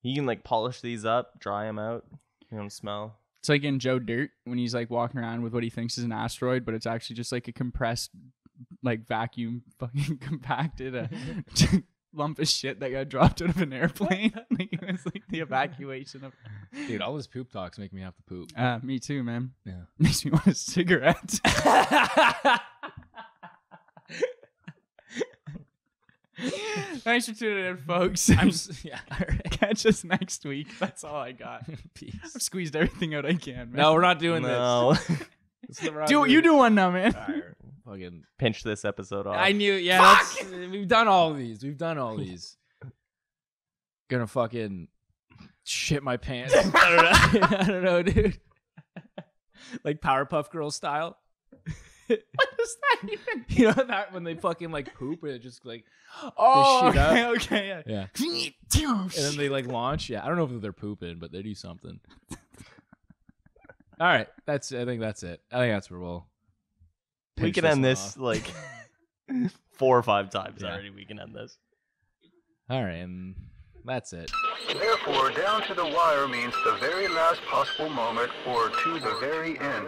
Speaker 3: You can like polish these up, dry them out. You don't smell.
Speaker 2: It's like in Joe Dirt when he's like walking around with what he thinks is an asteroid, but it's actually just like a compressed, like vacuum fucking compacted lump of shit that got dropped out of an airplane. Like it was like the evacuation of.
Speaker 1: Dude, all this poop talks make me have to poop.
Speaker 2: Me too, man.
Speaker 1: Yeah.
Speaker 2: Makes me want a cigarette. Thanks for tuning in, folks.
Speaker 1: Yeah.
Speaker 2: Catch us next week. That's all I got.
Speaker 1: Peace.
Speaker 2: I've squeezed everything out I can, man.
Speaker 1: No, we're not doing
Speaker 3: No.
Speaker 1: this.
Speaker 2: You do one now, man.
Speaker 1: All right, fucking.
Speaker 3: Pinch this episode off.
Speaker 1: I knew. Yeah, we've done all of these. We've done all these. Gonna fucking shit my pants. I don't know, dude. Like Powerpuff Girls style.
Speaker 2: What does that even?
Speaker 1: You know that when they fucking like poop and it just like
Speaker 2: Oh,
Speaker 1: shit up.
Speaker 2: okay, yeah.
Speaker 1: yeah, and then they like launch. Yeah, I don't know if they're pooping, but they do something. All right, I think that's it. I think that's where we'll.
Speaker 3: we
Speaker 1: pinch
Speaker 3: can end
Speaker 1: one
Speaker 3: this
Speaker 1: off.
Speaker 3: like 4 or 5 times
Speaker 1: Yeah.
Speaker 3: already. We can end this.
Speaker 1: All right, and that's it.
Speaker 4: Therefore, down to the wire means the very last possible moment or to the very end.